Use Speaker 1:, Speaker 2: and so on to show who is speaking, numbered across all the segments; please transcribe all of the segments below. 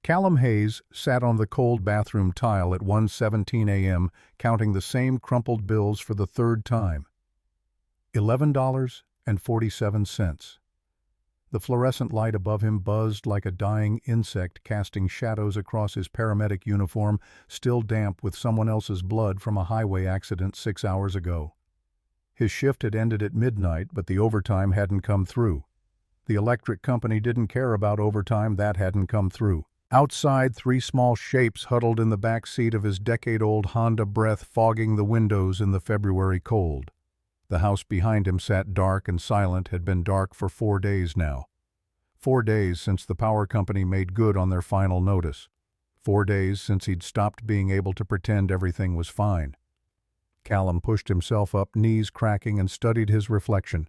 Speaker 1: Callum Hayes sat on the cold bathroom tile at 1:17 a.m., counting the same crumpled bills for the third time. $11.47. The fluorescent light above him buzzed like a dying insect, casting shadows across his paramedic uniform, still damp with someone else's blood from a highway accident 6 hours ago. His shift had ended at midnight, but the overtime hadn't come through. The electric company didn't care about overtime, that hadn't come through. Outside, 3 small shapes huddled in the back seat of his decade-old Honda, breath fogging the windows in the February cold. The house behind him sat dark and silent, had been dark for 4 days now. 4 days since the power company made good on their final notice. 4 days since he'd stopped being able to pretend everything was fine. Callum pushed himself up, knees cracking, and studied his reflection.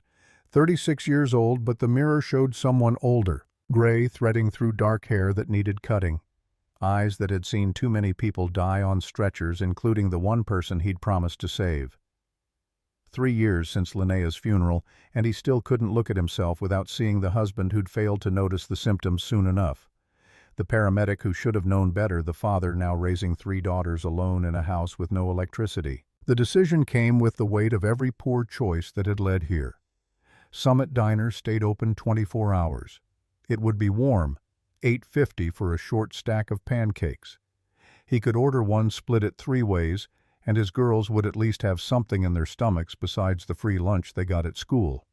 Speaker 1: 36 years old, but the mirror showed someone older, gray threading through dark hair that needed cutting. Eyes that had seen too many people die on stretchers, including the one person he'd promised to save. 3 years since Linnea's funeral, and he still couldn't look at himself without seeing the husband who'd failed to notice the symptoms soon enough. The paramedic who should have known better, the father now raising 3 daughters alone in a house with no electricity. The decision came with the weight of every poor choice that had led here. Summit Diner stayed open 24 hours. It would be warm, $8.50 for a short stack of pancakes. He could order one split it 3 ways, and his girls would at least have something in their stomachs besides the free lunch they got at school.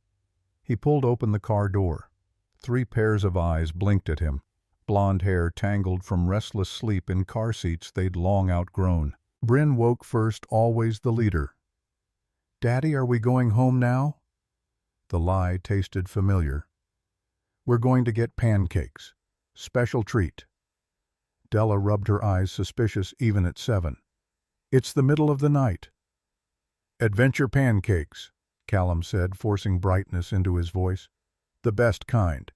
Speaker 1: He pulled open the car door. 3 pairs of eyes blinked at him, blonde hair tangled from restless sleep in car seats they'd long outgrown. Bryn woke first, always the leader. "Daddy, are we going home now?" The lie tasted familiar. "We're going to get pancakes. Special treat." Della rubbed her eyes, suspicious even at 7. "It's the middle of the night." "Adventure pancakes," Callum said, forcing brightness into his voice. "The best kind."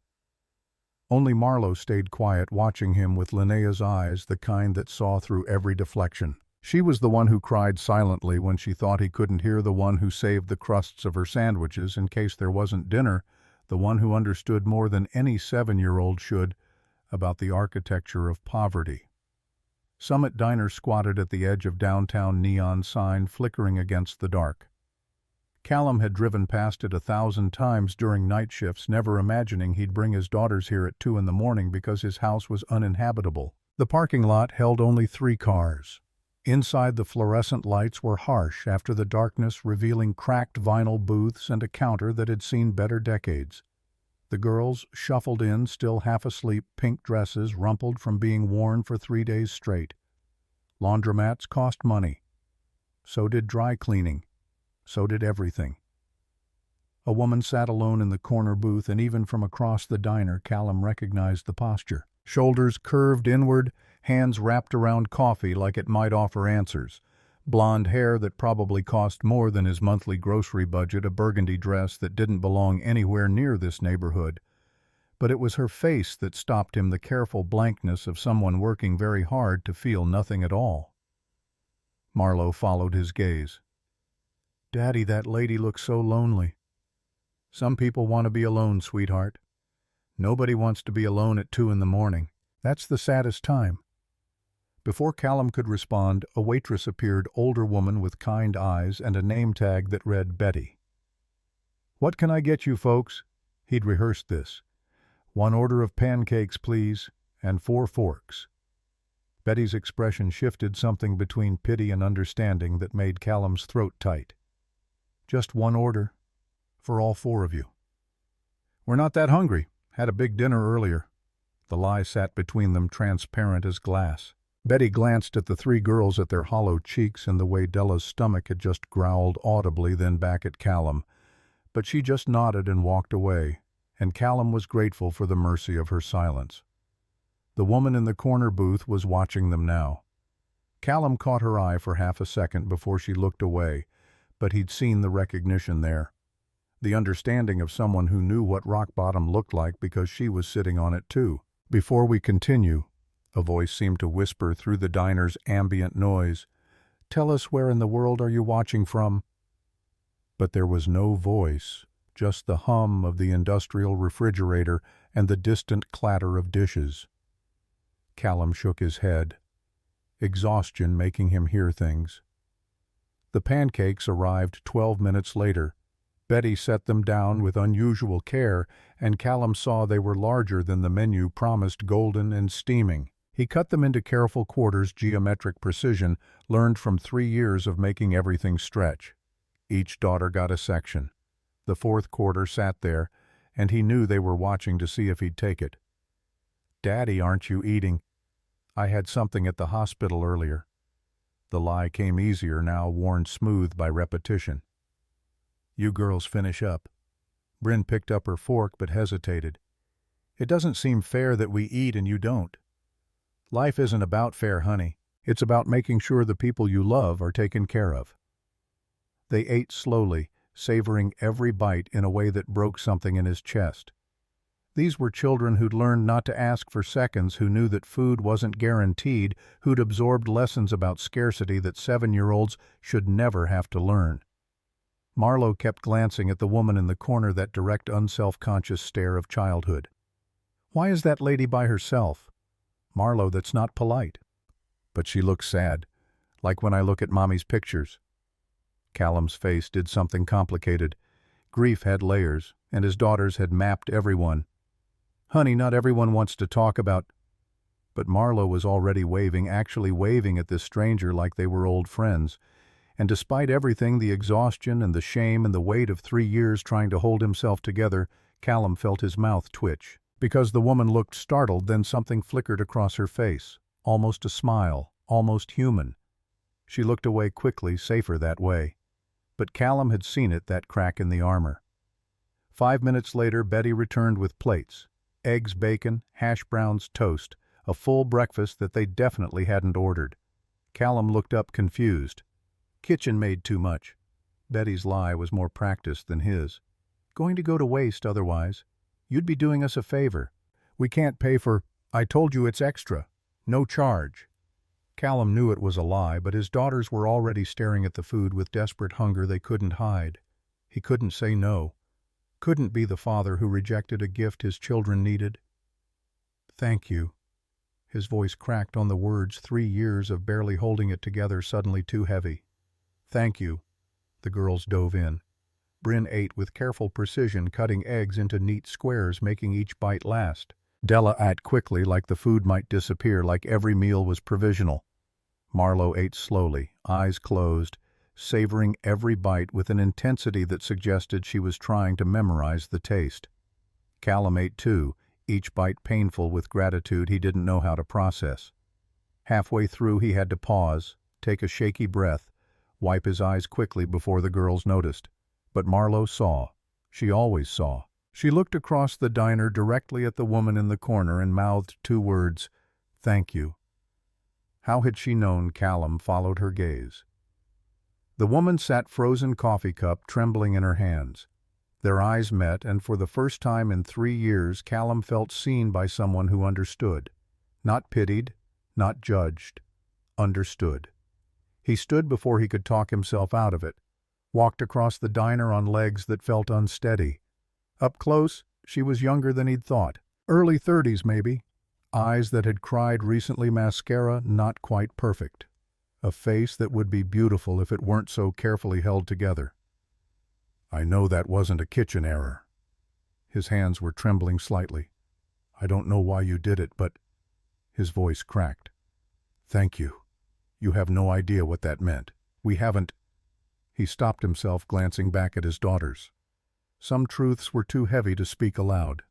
Speaker 1: Only Marlowe stayed quiet, watching him with Linnea's eyes, the kind that saw through every deflection. She was the one who cried silently when she thought he couldn't hear, the one who saved the crusts of her sandwiches in case there wasn't dinner, the one who understood more than any 7-year-old should about the architecture of poverty. Summit Diner squatted at the edge of downtown, neon sign flickering against the dark. Callum had driven past it 1,000 times during night shifts, never imagining he'd bring his daughters here at 2 in the morning because his house was uninhabitable. The parking lot held only 3 cars. Inside, the fluorescent lights were harsh after the darkness, revealing cracked vinyl booths and a counter that had seen better decades. The girls shuffled in, still half asleep, pink dresses rumpled from being worn for 3 days straight. Laundromats cost money. So did dry cleaning. So did everything. A woman sat alone in the corner booth, and even from across the diner, Callum recognized the posture. Shoulders curved inward, hands wrapped around coffee like it might offer answers. Blonde hair that probably cost more than his monthly grocery budget, a burgundy dress that didn't belong anywhere near this neighborhood. But it was her face that stopped him, the careful blankness of someone working very hard to feel nothing at all. Marlowe followed his gaze. "Daddy, that lady looks so lonely." "Some people want to be alone, sweetheart. Nobody wants to be alone at 2 in the morning. That's the saddest time." Before Callum could respond, a waitress appeared, older woman with kind eyes and a name tag that read Betty. "What can I get you folks?" He'd rehearsed this. "1 order of pancakes, please, and 4 forks." Betty's expression shifted, something between pity and understanding that made Callum's throat tight. "Just 1 order, for all 4 of you." "We're not that hungry. Had a big dinner earlier." The lie sat between them, transparent as glass. Betty glanced at the 3 girls, at their hollow cheeks and the way Della's stomach had just growled audibly, then back at Callum. But she just nodded and walked away, and Callum was grateful for the mercy of her silence. The woman in the corner booth was watching them now. Callum caught her eye for half a second before she looked away, but he'd seen the recognition there. The understanding of someone who knew what rock bottom looked like because she was sitting on it too. "Before we continue," a voice seemed to whisper through the diner's ambient noise, "tell us where in the world are you watching from?" But there was no voice, just the hum of the industrial refrigerator and the distant clatter of dishes. Callum shook his head, exhaustion making him hear things. The pancakes arrived 12 minutes later. Betty set them down with unusual care, and Callum saw they were larger than the menu promised, golden and steaming. He cut them into careful quarters, geometric precision, learned from 3 years of making everything stretch. Each daughter got a section. The fourth quarter sat there, and he knew they were watching to see if he'd take it. "Daddy, aren't you eating?" "I had something at the hospital earlier." The lie came easier now, worn smooth by repetition. "You girls finish up." Bryn picked up her fork but hesitated. "It doesn't seem fair that we eat and you don't." "Life isn't about fair, honey. It's about making sure the people you love are taken care of." They ate slowly, savoring every bite in a way that broke something in his chest. These were children who'd learned not to ask for seconds, who knew that food wasn't guaranteed, who'd absorbed lessons about scarcity that 7-year-olds should never have to learn. Marlowe kept glancing at the woman in the corner, that direct, unself-conscious stare of childhood. "Why is that lady by herself?" "Marlowe, that's not polite." "But she looks sad, like when I look at Mommy's pictures." Callum's face did something complicated. Grief had layers, and his daughters had mapped everyone. "Honey, not everyone wants to talk about—" But Marlowe was already waving, actually waving at this stranger like they were old friends. And despite everything, the exhaustion and the shame and the weight of 3 years trying to hold himself together, Callum felt his mouth twitch. Because the woman looked startled, then something flickered across her face. Almost a smile, almost human. She looked away quickly, safer that way. But Callum had seen it, that crack in the armor. 5 minutes later, Betty returned with plates. Eggs, bacon, hash browns, toast. A full breakfast that they definitely hadn't ordered. Callum looked up confused. "Kitchen made too much." Betty's lie was more practiced than his. "Going to go to waste otherwise. You'd be doing us a favor." "We can't pay for—" "I told you it's extra. No charge." Callum knew it was a lie, but his daughters were already staring at the food with desperate hunger they couldn't hide. He couldn't say no. Couldn't be the father who rejected a gift his children needed. "Thank you." His voice cracked on the words, 3 years of barely holding it together suddenly too heavy. "Thank you." The girls dove in. Bryn ate with careful precision, cutting eggs into neat squares, making each bite last. Della ate quickly, like the food might disappear, like every meal was provisional. Marlowe ate slowly, eyes closed, savoring every bite with an intensity that suggested she was trying to memorize the taste. Callum ate too, each bite painful with gratitude he didn't know how to process. Halfway through he had to pause, take a shaky breath, wipe his eyes quickly before the girls noticed. But Marlowe saw. She always saw. She looked across the diner directly at the woman in the corner and mouthed 2 words, "Thank you." How had she known Callum followed her gaze? The woman sat, frozen coffee cup trembling in her hands. Their eyes met, and for the first time in 3 years Callum felt seen by someone who understood. Not pitied, not judged. Understood. He stood before he could talk himself out of it. Walked across the diner on legs that felt unsteady. Up close, she was younger than he'd thought. Early 30s maybe. Eyes that had cried recently, mascara not quite perfect. A face that would be beautiful if it weren't so carefully held together. "I know that wasn't a kitchen error." His hands were trembling slightly. "I don't know why you did it, but—" His voice cracked. "Thank you. You have no idea what that meant. We haven't—" He stopped himself, glancing back at his daughters. Some truths were too heavy to speak aloud.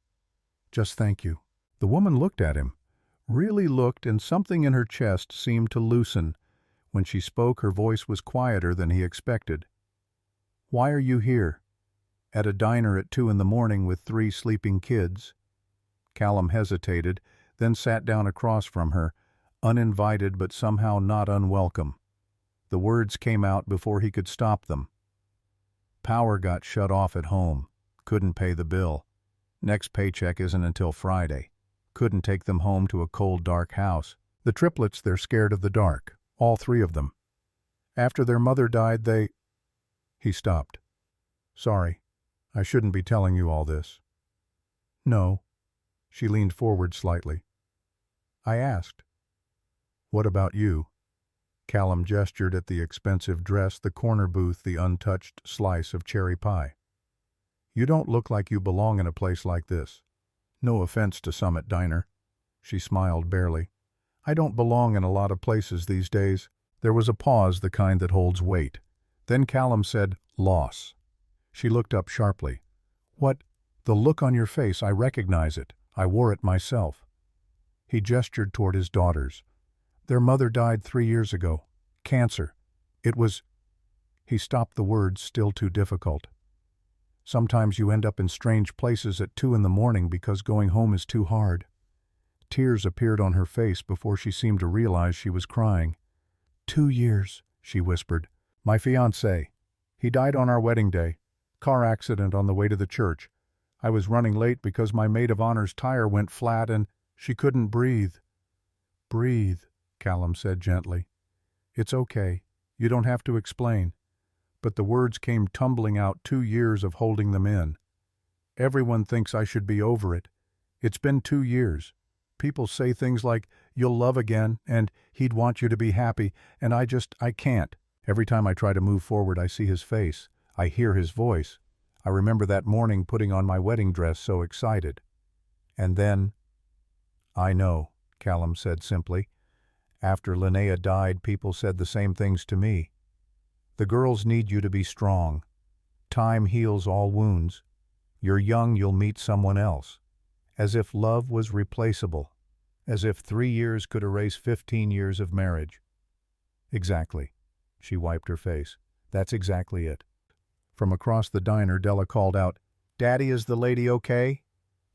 Speaker 1: "Just thank you." The woman looked at him, really looked, and something in her chest seemed to loosen. When she spoke, her voice was quieter than he expected. "Why are you here? At a diner at 2 in the morning with 3 sleeping kids?" Callum hesitated, then sat down across from her, uninvited but somehow not unwelcome. The words came out before he could stop them. "Power got shut off at home. Couldn't pay the bill. Next paycheck isn't until Friday. Couldn't take them home to a cold, dark house. The triplets, they're scared of the dark. All 3 of them. After their mother died, they—" He stopped. "Sorry. I shouldn't be telling you all this." "No." She leaned forward slightly. "I asked. What about you? Callum gestured at the expensive dress, the corner booth, the untouched slice of cherry pie. You don't look like you belong in a place like this. No offense to Summit Diner. She smiled barely. I don't belong in a lot of places these days. There was a pause, the kind that holds weight. Then Callum said, loss. She looked up sharply. What? The look on your face, I recognize it. I wore it myself. He gestured toward his daughters. Their mother died 3 years ago. Cancer. It was... He stopped the words, still too difficult. Sometimes you end up in strange places at 2 in the morning because going home is too hard. Tears appeared on her face before she seemed to realize she was crying. 2 years, she whispered. My fiancé. He died on our wedding day. Car accident on the way to the church. I was running late because my maid of honor's tire went flat and she couldn't breathe. Breathe, Callum said gently. It's okay. You don't have to explain. But the words came tumbling out, 2 years of holding them in. Everyone thinks I should be over it. It's been 2 years. People say things like, you'll love again, and he'd want you to be happy, and I can't. Every time I try to move forward, I see his face. I hear his voice. I remember that morning putting on my wedding dress so excited. And then... I know, Callum said simply. After Linnea died, people said the same things to me. The girls need you to be strong. Time heals all wounds. You're young, you'll meet someone else. As if love was replaceable. As if 3 years could erase 15 years of marriage. Exactly. She wiped her face. That's exactly it. From across the diner, Della called out, Daddy, is the lady okay?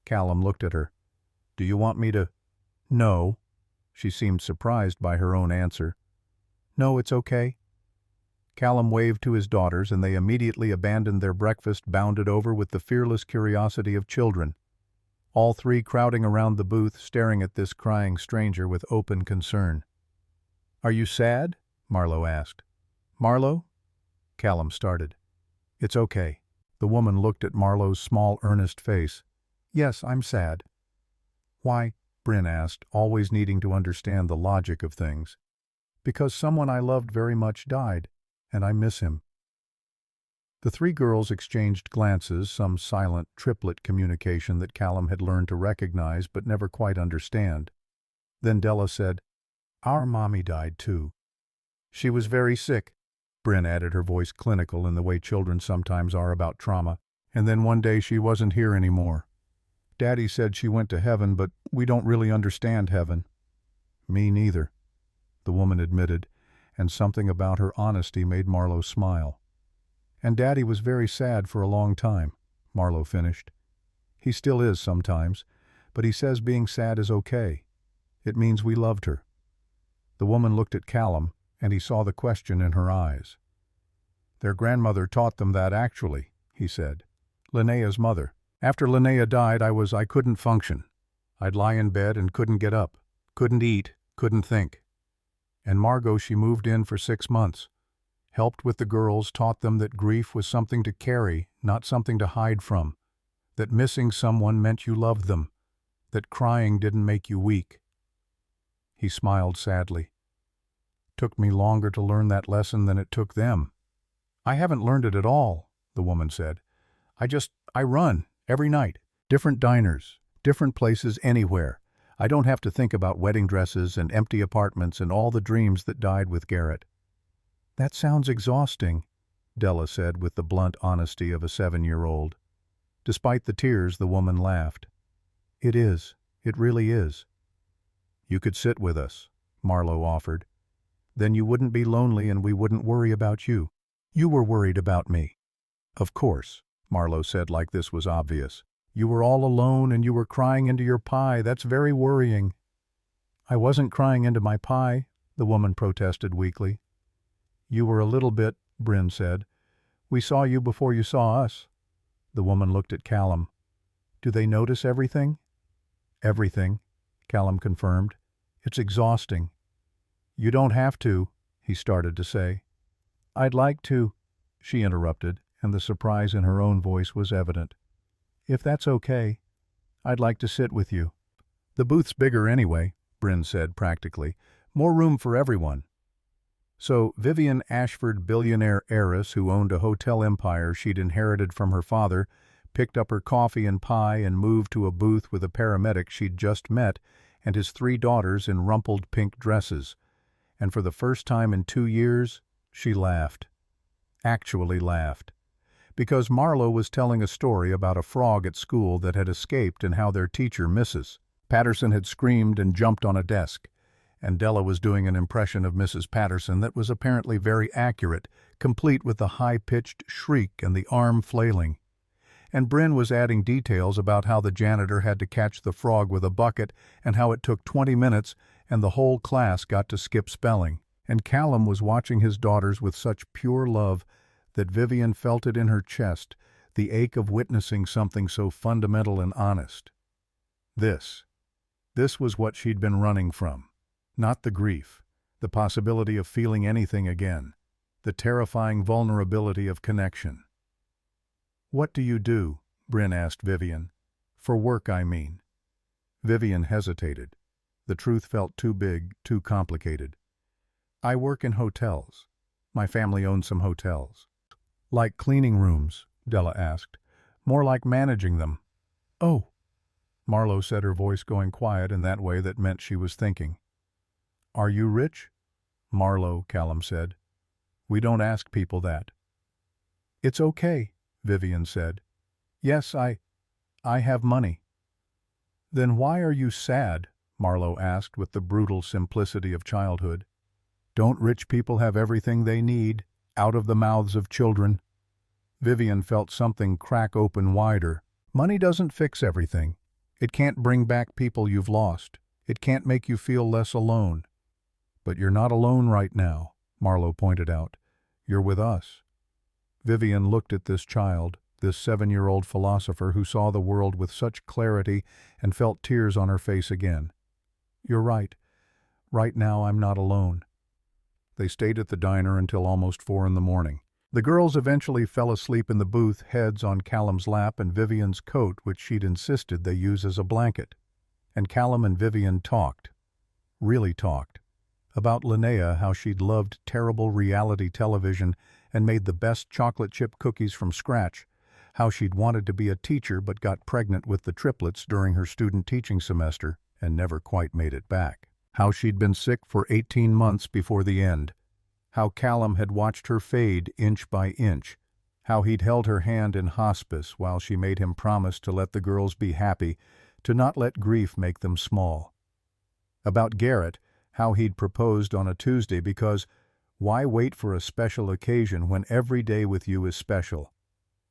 Speaker 1: Callum looked at her. Do you want me to... No. She seemed surprised by her own answer. No, it's okay. Callum waved to his daughters, and they immediately abandoned their breakfast, bounded over with the fearless curiosity of children. All 3 crowding around the booth, staring at this crying stranger with open concern. Are you sad? Marlowe asked. Marlowe? Callum started. It's okay. The woman looked at Marlowe's small, earnest face. Yes, I'm sad. Why? Bryn asked, always needing to understand the logic of things. Because someone I loved very much died, and I miss him. The 3 girls exchanged glances, some silent triplet communication that Callum had learned to recognize but never quite understand. Then Della said, Our mommy died too. She was very sick. Bryn added, her voice clinical in the way children sometimes are about trauma. And then one day she wasn't here anymore. Daddy said she went to heaven, but we don't really understand heaven. Me neither, the woman admitted, and something about her honesty made Marlowe smile. And Daddy was very sad for a long time, Marlowe finished. He still is sometimes, but he says being sad is okay. It means we loved her. The woman looked at Callum, and he saw the question in her eyes. Their grandmother taught them that actually, he said. Linnea's mother. After Linnea died, I couldn't function. I'd lie in bed and couldn't get up, couldn't eat, couldn't think. And Margot, she moved in for 6 months. Helped with the girls, taught them that grief was something to carry, not something to hide from. That missing someone meant you loved them. That crying didn't make you weak. He smiled sadly. Took me longer to learn that lesson than it took them. I haven't learned it at all, the woman said. I run, every night. Different diners, different places anywhere. I don't have to think about wedding dresses and empty apartments and all the dreams that died with Garrett. That sounds exhausting, Della said with the blunt honesty of a 7-year-old. Despite the tears, the woman laughed. It is. It really is. You could sit with us, Marlowe offered. Then you wouldn't be lonely and we wouldn't worry about you. You were worried about me. Of course, Marlowe said like this was obvious. You were all alone and you were crying into your pie. That's very worrying. I wasn't crying into my pie, the woman protested weakly. You were a little bit, Bryn said. We saw you before you saw us. The woman looked at Callum. Do they notice everything? Everything, Callum confirmed. It's exhausting. You don't have to, he started to say. I'd like to, she interrupted, and the surprise in her own voice was evident. If that's okay, I'd like to sit with you. The booth's bigger anyway, Bryn said practically. More room for everyone. So Vivienne Ashford, billionaire heiress who owned a hotel empire she'd inherited from her father, picked up her coffee and pie and moved to a booth with a paramedic she'd just met and his 3 daughters in rumpled pink dresses. And for the first time in 2 years, she laughed. Actually laughed. Because Marlowe was telling a story about a frog at school that had escaped and how their teacher, Mrs. Patterson, had screamed and jumped on a desk. And Della was doing an impression of Mrs. Patterson that was apparently very accurate, complete with the high-pitched shriek and the arm flailing. And Bryn was adding details about how the janitor had to catch the frog with a bucket and how it took 20 minutes and the whole class got to skip spelling. And Callum was watching his daughters with such pure love that Vivienne felt it in her chest, the ache of witnessing something so fundamental and honest. This was what she'd been running from. Not the grief, the possibility of feeling anything again, the terrifying vulnerability of connection. "What do you do?" Bryn asked Vivienne. "For work, I mean." Vivienne hesitated. The truth felt too big, too complicated. "I work in hotels. My family owns some hotels." "Like cleaning rooms?" Della asked. "More like managing them." "Oh," Marlowe said, her voice going quiet in that way that meant she was thinking. "Are you rich?" "Marlowe," Callum said. "We don't ask people that." "It's okay," Vivienne said. "Yes, I have money." "Then why are you sad?" Marlowe asked with the brutal simplicity of childhood. "Don't rich people have everything they need, out of the mouths of children?" Vivienne felt something crack open wider. Money doesn't fix everything. It can't bring back people you've lost. It can't make you feel less alone. "But you're not alone right now," Marlowe pointed out. "You're with us." Vivienne looked at this child, this 7-year-old philosopher who saw the world with such clarity and felt tears on her face again. "You're right. Right now I'm not alone." They stayed at the diner until almost 4 in the morning. The girls eventually fell asleep in the booth, heads on Callum's lap and Vivienne's coat, which she'd insisted they use as a blanket. And Callum and Vivienne talked. Really talked. About Linnea, how she'd loved terrible reality television and made the best chocolate chip cookies from scratch, how she'd wanted to be a teacher but got pregnant with the triplets during her student teaching semester and never quite made it back, how she'd been sick for 18 months before the end, how Callum had watched her fade inch by inch, how he'd held her hand in hospice while she made him promise to let the girls be happy, to not let grief make them small. About Garrett, how he'd proposed on a Tuesday because why wait for a special occasion when every day with you is special?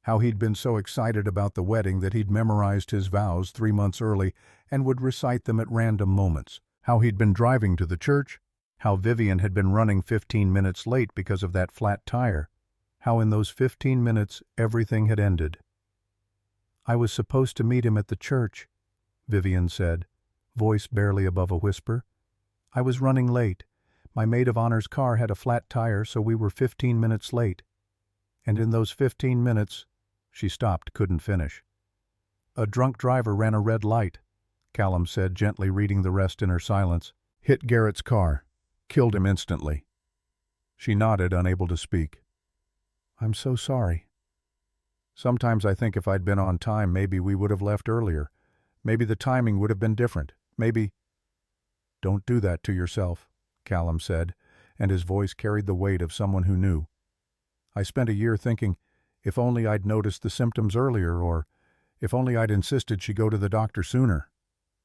Speaker 1: How he'd been so excited about the wedding that he'd memorized his vows 3 months early and would recite them at random moments. How he'd been driving to the church. How Vivienne had been running 15 minutes late because of that flat tire. How in those 15 minutes everything had ended. "I was supposed to meet him at the church," Vivienne said, voice barely above a whisper. "I was running late. My maid of honor's car had a flat tire, so we were 15 minutes late. And in those 15 minutes," she stopped, couldn't finish. "A drunk driver ran a red light," Callum said, gently reading the rest in her silence. "Hit Garrett's car. Killed him instantly." She nodded, unable to speak. "I'm so sorry." "Sometimes I think if I'd been on time, maybe we would have left earlier. Maybe the timing would have been different. Maybe—" "Don't do that to yourself," Callum said, and his voice carried the weight of someone who knew. "I spent a year thinking, if only I'd noticed the symptoms earlier, or if only I'd insisted she go to the doctor sooner.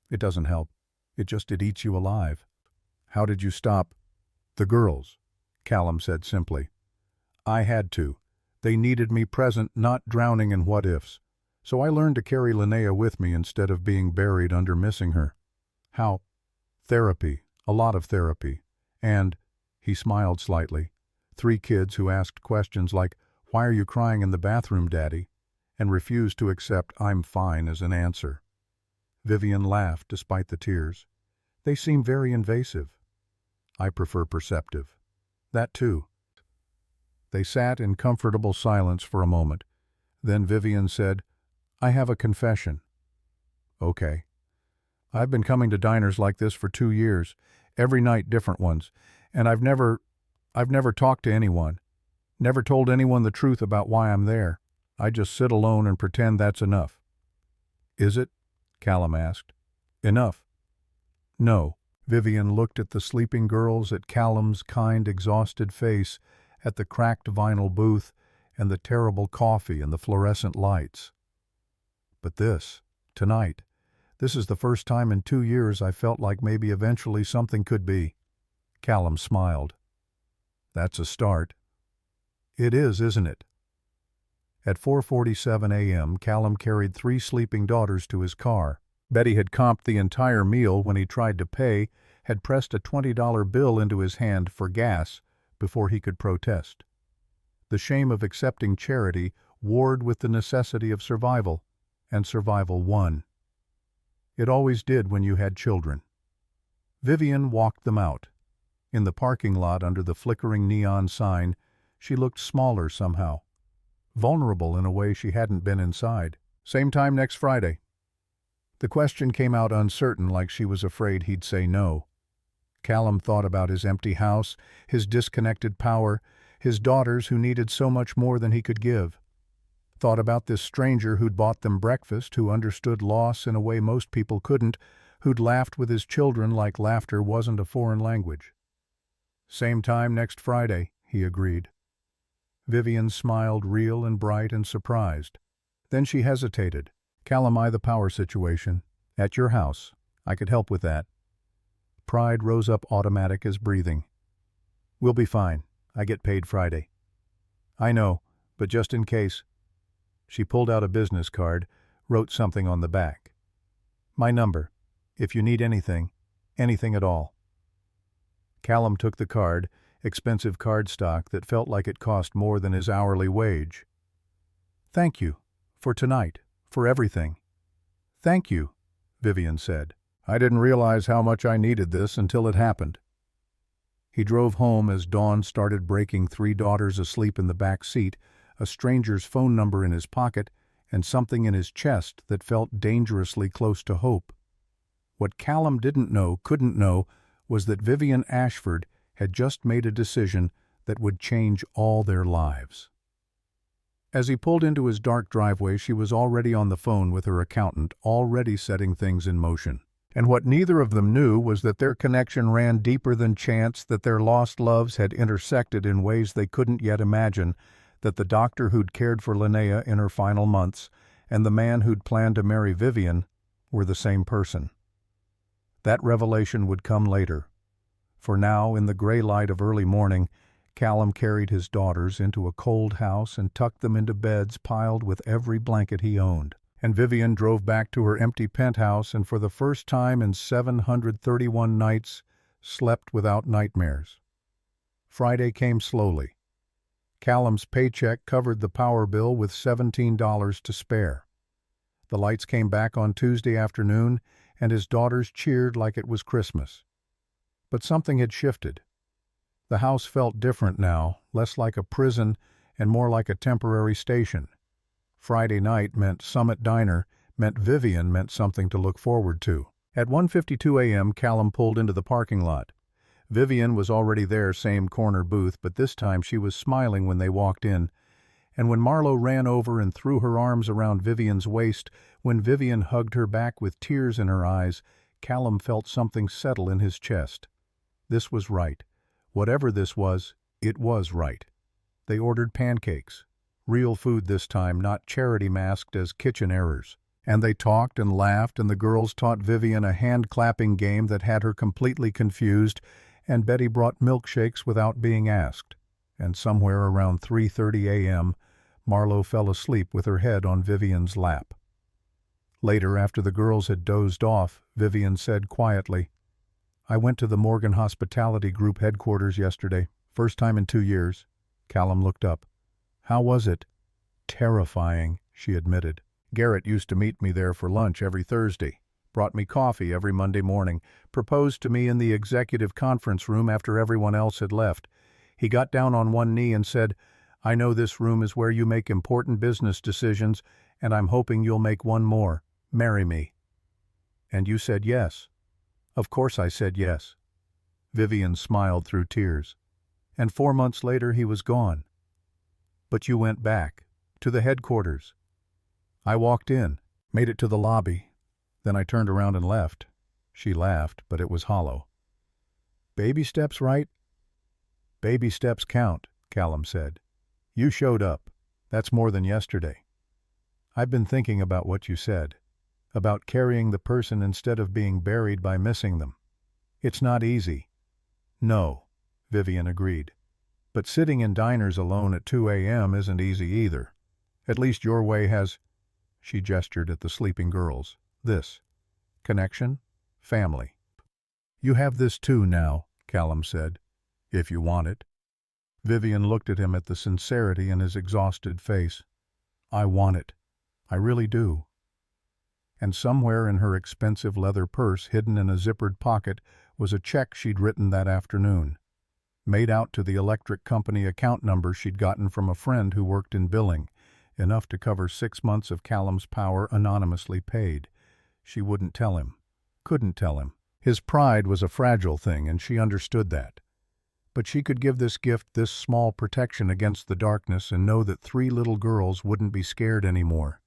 Speaker 1: It doesn't help. It eats you alive." "How did you stop the girls?" Callum said simply. "I had to. They needed me present, not drowning in what-ifs. So I learned to carry Linnea with me instead of being buried under missing her." "How?" "Therapy. A lot of therapy. And," he smiled slightly, 3 kids who asked questions like, "Why are you crying in the bathroom, Daddy?" and refused to accept "I'm fine" as an answer. Vivienne laughed despite the tears. "They seem very invasive." "I prefer perceptive." "That too." They sat in comfortable silence for a moment. Then Vivienne said, "I have a confession." "Okay." "I've been coming to diners like this for 2 years. Every night different ones. And I've never talked to anyone. Never told anyone the truth about why I'm there. I just sit alone and pretend that's enough." "Is it?" Callum asked. "Enough?" "No." Vivienne looked at the sleeping girls, at Callum's kind, exhausted face, at the cracked vinyl booth, and the terrible coffee and the fluorescent lights. "But tonight, this is the first time in 2 years I felt like maybe eventually something could be." Callum smiled. "That's a start." "It is, isn't it?" At 4:47 a.m., Callum carried 3 sleeping daughters to his car. Betty had comped the entire meal when he tried to pay, had pressed a $20 bill into his hand for gas before he could protest. The shame of accepting charity warred with the necessity of survival, and survival won. It always did when you had children. Vivienne walked them out. In the parking lot under the flickering neon sign, she looked smaller somehow. Vulnerable in a way she hadn't been inside. "Same time next Friday." The question came out uncertain, like she was afraid he'd say no. Callum thought about his empty house, his disconnected power, his daughters who needed so much more than he could give. Thought about this stranger who'd bought them breakfast, who understood loss in a way most people couldn't, who'd laughed with his children like laughter wasn't a foreign language. "Same time next Friday," he agreed. Vivienne smiled, real and bright and surprised. Then she hesitated. "Callum, the power situation. At your house. I could help with that." Pride rose up automatic as breathing. "We'll be fine. I get paid Friday." "I know, but just in case." She pulled out a business card, wrote something on the back. "My number. If you need anything at all." Callum took the card, expensive cardstock that felt like it cost more than his hourly wage. "Thank you. For tonight. For everything." "Thank you," Vivienne said. "I didn't realize how much I needed this until it happened." He drove home as dawn started breaking, 3 daughters asleep in the back seat, a stranger's phone number in his pocket, and something in his chest that felt dangerously close to hope. What Callum couldn't know, was that Vivienne Ashford had just made a decision that would change all their lives. As he pulled into his dark driveway, she was already on the phone with her accountant, already setting things in motion. And what neither of them knew was that their connection ran deeper than chance, that their lost loves had intersected in ways they couldn't yet imagine, that the doctor who'd cared for Linnea in her final months and the man who'd planned to marry Vivienne were the same person. That revelation would come later. For now, in the gray light of early morning, Callum carried his daughters into a cold house and tucked them into beds piled with every blanket he owned. And Vivienne drove back to her empty penthouse and for the first time in 731 nights slept without nightmares. Friday came slowly. Callum's paycheck covered the power bill with $17 to spare. The lights came back on Tuesday afternoon, and his daughters cheered like it was Christmas. But something had shifted. The house felt different now, less like a prison and more like a temporary station. Friday night meant Summit Diner, meant Vivienne, meant something to look forward to. At 1:52 a.m., Callum pulled into the parking lot. Vivienne was already there, same corner booth, but this time she was smiling when they walked in. And when Marlowe ran over and threw her arms around Vivienne's waist, when Vivienne hugged her back with tears in her eyes, Callum felt something settle in his chest. This was right. Whatever this was, it was right. They ordered pancakes. Real food this time, not charity masked as kitchen errors. And they talked and laughed, and the girls taught Vivienne a hand-clapping game that had her completely confused, and Betty brought milkshakes without being asked. And somewhere around 3:30 a.m., Marlowe fell asleep with her head on Vivienne's lap. Later, after the girls had dozed off, Vivienne said quietly, "I went to the Morgan Hospitality Group headquarters yesterday. First time in 2 years." Callum looked up. "How was it?" "Terrifying," she admitted. "Garrett used to meet me there for lunch every Thursday, brought me coffee every Monday morning, proposed to me in the executive conference room after everyone else had left. He got down on one knee and said, 'I know this room is where you make important business decisions, and I'm hoping you'll make one more. Marry me.' And you said yes." "Of course I said yes." Vivienne smiled through tears. And 4 months later he was gone. But you went back, to the headquarters. I walked in, made it to the lobby. Then I turned around and left. She laughed, but it was hollow. Baby steps, right? Baby steps count, Callum said. You showed up. That's more than yesterday. I've been thinking about what you said, about carrying the person instead of being buried by missing them. It's not easy. No, Vivienne agreed. But sitting in diners alone at 2 a.m. isn't easy either. At least your way has, she gestured at the sleeping girls, this. Connection, family. You have this too now, Callum said, if you want it. Vivienne looked at him at the sincerity in his exhausted face. I want it. I really do. And somewhere in her expensive leather purse, hidden in a zippered pocket, was a check she'd written that afternoon, made out to the electric company account number she'd gotten from a friend who worked in billing, enough to cover 6 months of Callum's power anonymously paid. She wouldn't tell him, couldn't tell him. His pride was a fragile thing, and she understood that. But she could give this gift this small protection against the darkness and know that 3 little girls wouldn't be scared anymore.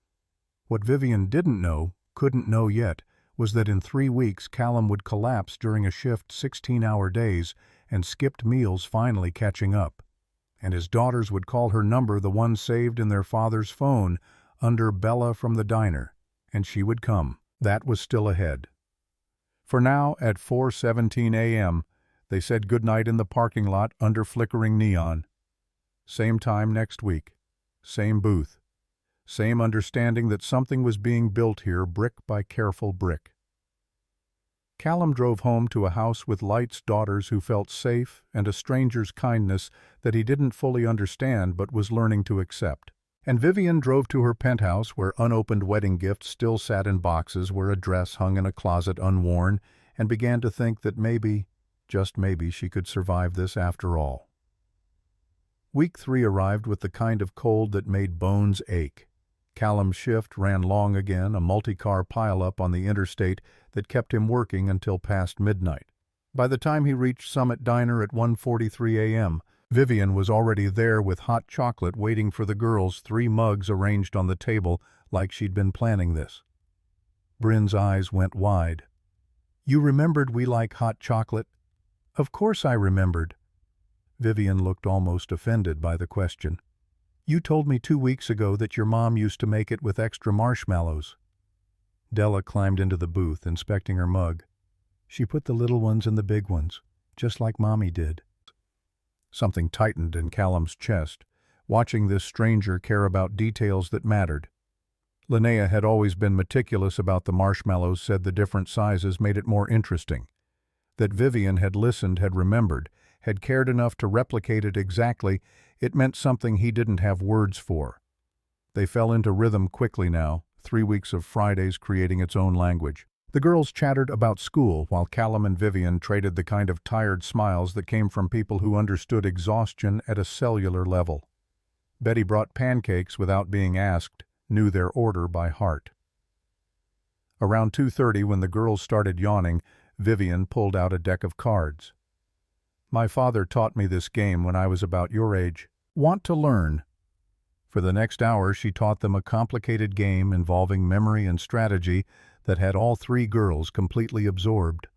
Speaker 1: What Vivienne didn't know, couldn't know yet, was that in 3 weeks Callum would collapse during a shift 16-hour days and skipped meals finally catching up. And his daughters would call her number the one saved in their father's phone under Bella from the diner, and she would come. That was still ahead. For now, at 4:17 a.m., they said goodnight in the parking lot under flickering neon. Same time next week. Same booth. Same understanding that something was being built here brick by careful brick. Callum drove home to a house with Light's daughters who felt safe and a stranger's kindness that he didn't fully understand but was learning to accept. And Vivienne drove to her penthouse where unopened wedding gifts still sat in boxes where a dress hung in a closet unworn, and began to think that maybe, just maybe, she could survive this after all. Week 3 arrived with the kind of cold that made bones ache. Callum's shift ran long again, a multi-car pile-up on the interstate that kept him working until past midnight. By the time he reached Summit Diner at 1:43 a.m., Vivienne was already there with hot chocolate waiting for the girls, 3 mugs arranged on the table like she'd been planning this. Bryn's eyes went wide. You remembered we like hot chocolate? Of course I remembered. Vivienne looked almost offended by the question. You told me 2 weeks ago that your mom used to make it with extra marshmallows. Della climbed into the booth, inspecting her mug. She put the little ones in the big ones, just like Mommy did. Something tightened in Callum's chest, watching this stranger care about details that mattered. Linnea had always been meticulous about the marshmallows, said the different sizes made it more interesting. That Vivienne had listened, had remembered, had cared enough to replicate it exactly, it meant something he didn't have words for. They fell into rhythm quickly now, 3 weeks of Fridays creating its own language. The girls chattered about school while Callum and Vivienne traded the kind of tired smiles that came from people who understood exhaustion at a cellular level. Betty brought pancakes without being asked, knew their order by heart. Around 2:30, when the girls started yawning, Vivienne pulled out a deck of cards. My father taught me this game when I was about your age. Want to learn? For the next hour she taught them a complicated game involving memory and strategy that had all 3 girls completely absorbed.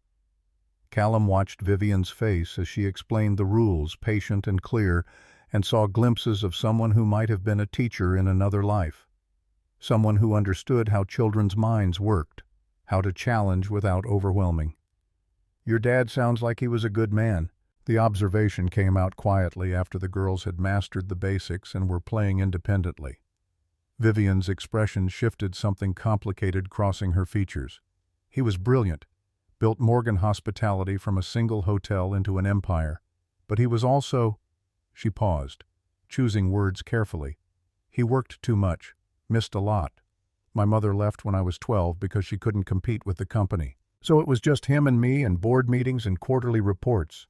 Speaker 1: Callum watched Vivienne's face as she explained the rules, patient and clear, and saw glimpses of someone who might have been a teacher in another life. Someone who understood how children's minds worked, how to challenge without overwhelming. Your dad sounds like he was a good man. The observation came out quietly after the girls had mastered the basics and were playing independently. Vivienne's expression shifted, something complicated crossing her features. He was brilliant, built Morgan Hospitality from a single hotel into an empire. But he was also... She paused, choosing words carefully. He worked too much, missed a lot. My mother left when I was 12 because she couldn't compete with the company. So it was just him and me and board meetings and quarterly reports.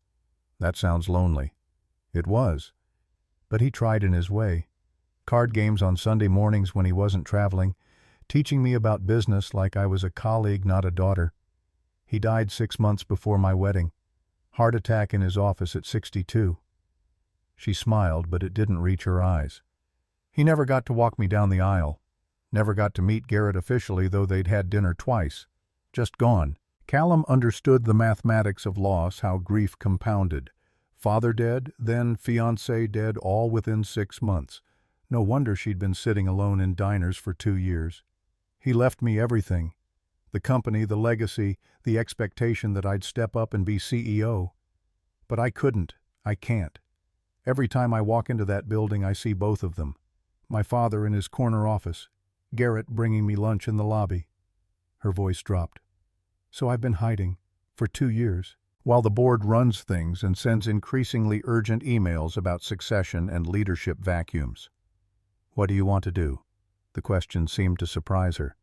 Speaker 1: That sounds lonely. It was. But he tried in his way. Card games on Sunday mornings when he wasn't traveling, teaching me about business like I was a colleague, not a daughter. He died 6 months before my wedding. Heart attack in his office at 62. She smiled, but it didn't reach her eyes. He never got to walk me down the aisle. Never got to meet Garrett officially, though they'd had dinner twice. Just gone. Callum understood the mathematics of loss, how grief compounded. Father dead, then fiancé dead, all within 6 months. No wonder she'd been sitting alone in diners for 2 years. He left me everything. The company, the legacy, the expectation that I'd step up and be CEO. But I couldn't. I can't. Every time I walk into that building, I see both of them. My father in his corner office, Garrett bringing me lunch in the lobby. Her voice dropped. So I've been hiding for 2 years, while the board runs things and sends increasingly urgent emails about succession and leadership vacuums. What do you want to do? The question seemed to surprise her.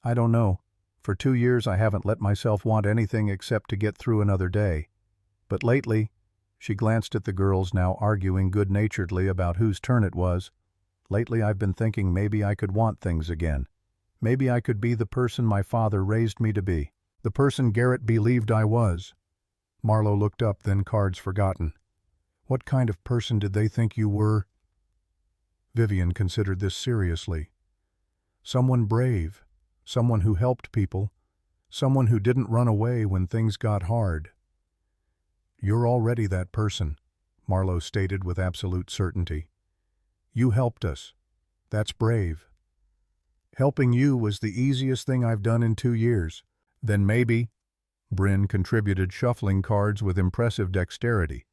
Speaker 1: I don't know. For 2 years I haven't let myself want anything except to get through another day. But lately, she glanced at the girls now arguing good-naturedly about whose turn it was. Lately I've been thinking maybe I could want things again. Maybe I could be the person my father raised me to be. The person Garrett believed I was. Marlowe looked up, then cards forgotten. What kind of person did they think you were? Vivienne considered this seriously. Someone brave. Someone who helped people. Someone who didn't run away when things got hard. You're already that person, Marlowe stated with absolute certainty. You helped us. That's brave. Helping you was the easiest thing I've done in 2 years. Then maybe, Bryn contributed, shuffling cards with impressive dexterity,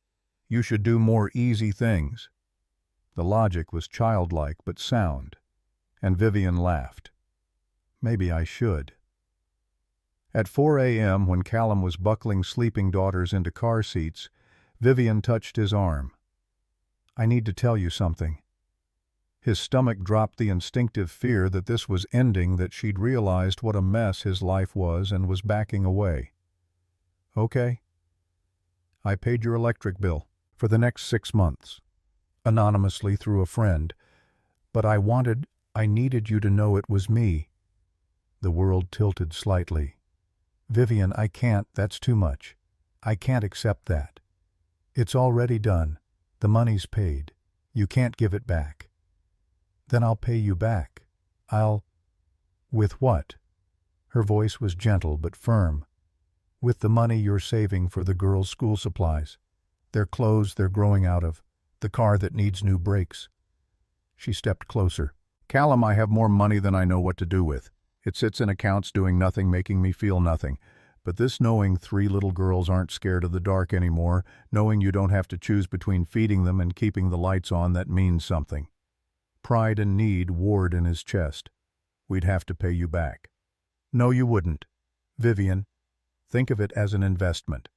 Speaker 1: you should do more easy things. The logic was childlike but sound, and Vivienne laughed. Maybe I should. At 4 a.m., when Callum was buckling sleeping daughters into car seats, Vivienne touched his arm. I need to tell you something. His stomach dropped, the instinctive fear that this was ending, that she'd realized what a mess his life was and was backing away. Okay. I paid your electric bill for the next 6 months, anonymously through a friend, but I needed you to know it was me. The world tilted slightly. Vivienne, I can't, that's too much. I can't accept that. It's already done. The money's paid. You can't give it back. Then I'll pay you back. With what? Her voice was gentle but firm. With the money you're saving for the girls' school supplies. Their clothes they're growing out of. The car that needs new brakes. She stepped closer. Callum, I have more money than I know what to do with. It sits in accounts doing nothing, making me feel nothing. But this knowing 3 little girls aren't scared of the dark anymore, knowing you don't have to choose between feeding them and keeping the lights on, that means something. Pride and need warred in his chest. We'd have to pay you back. No, you wouldn't. Vivienne, think of it as an investment.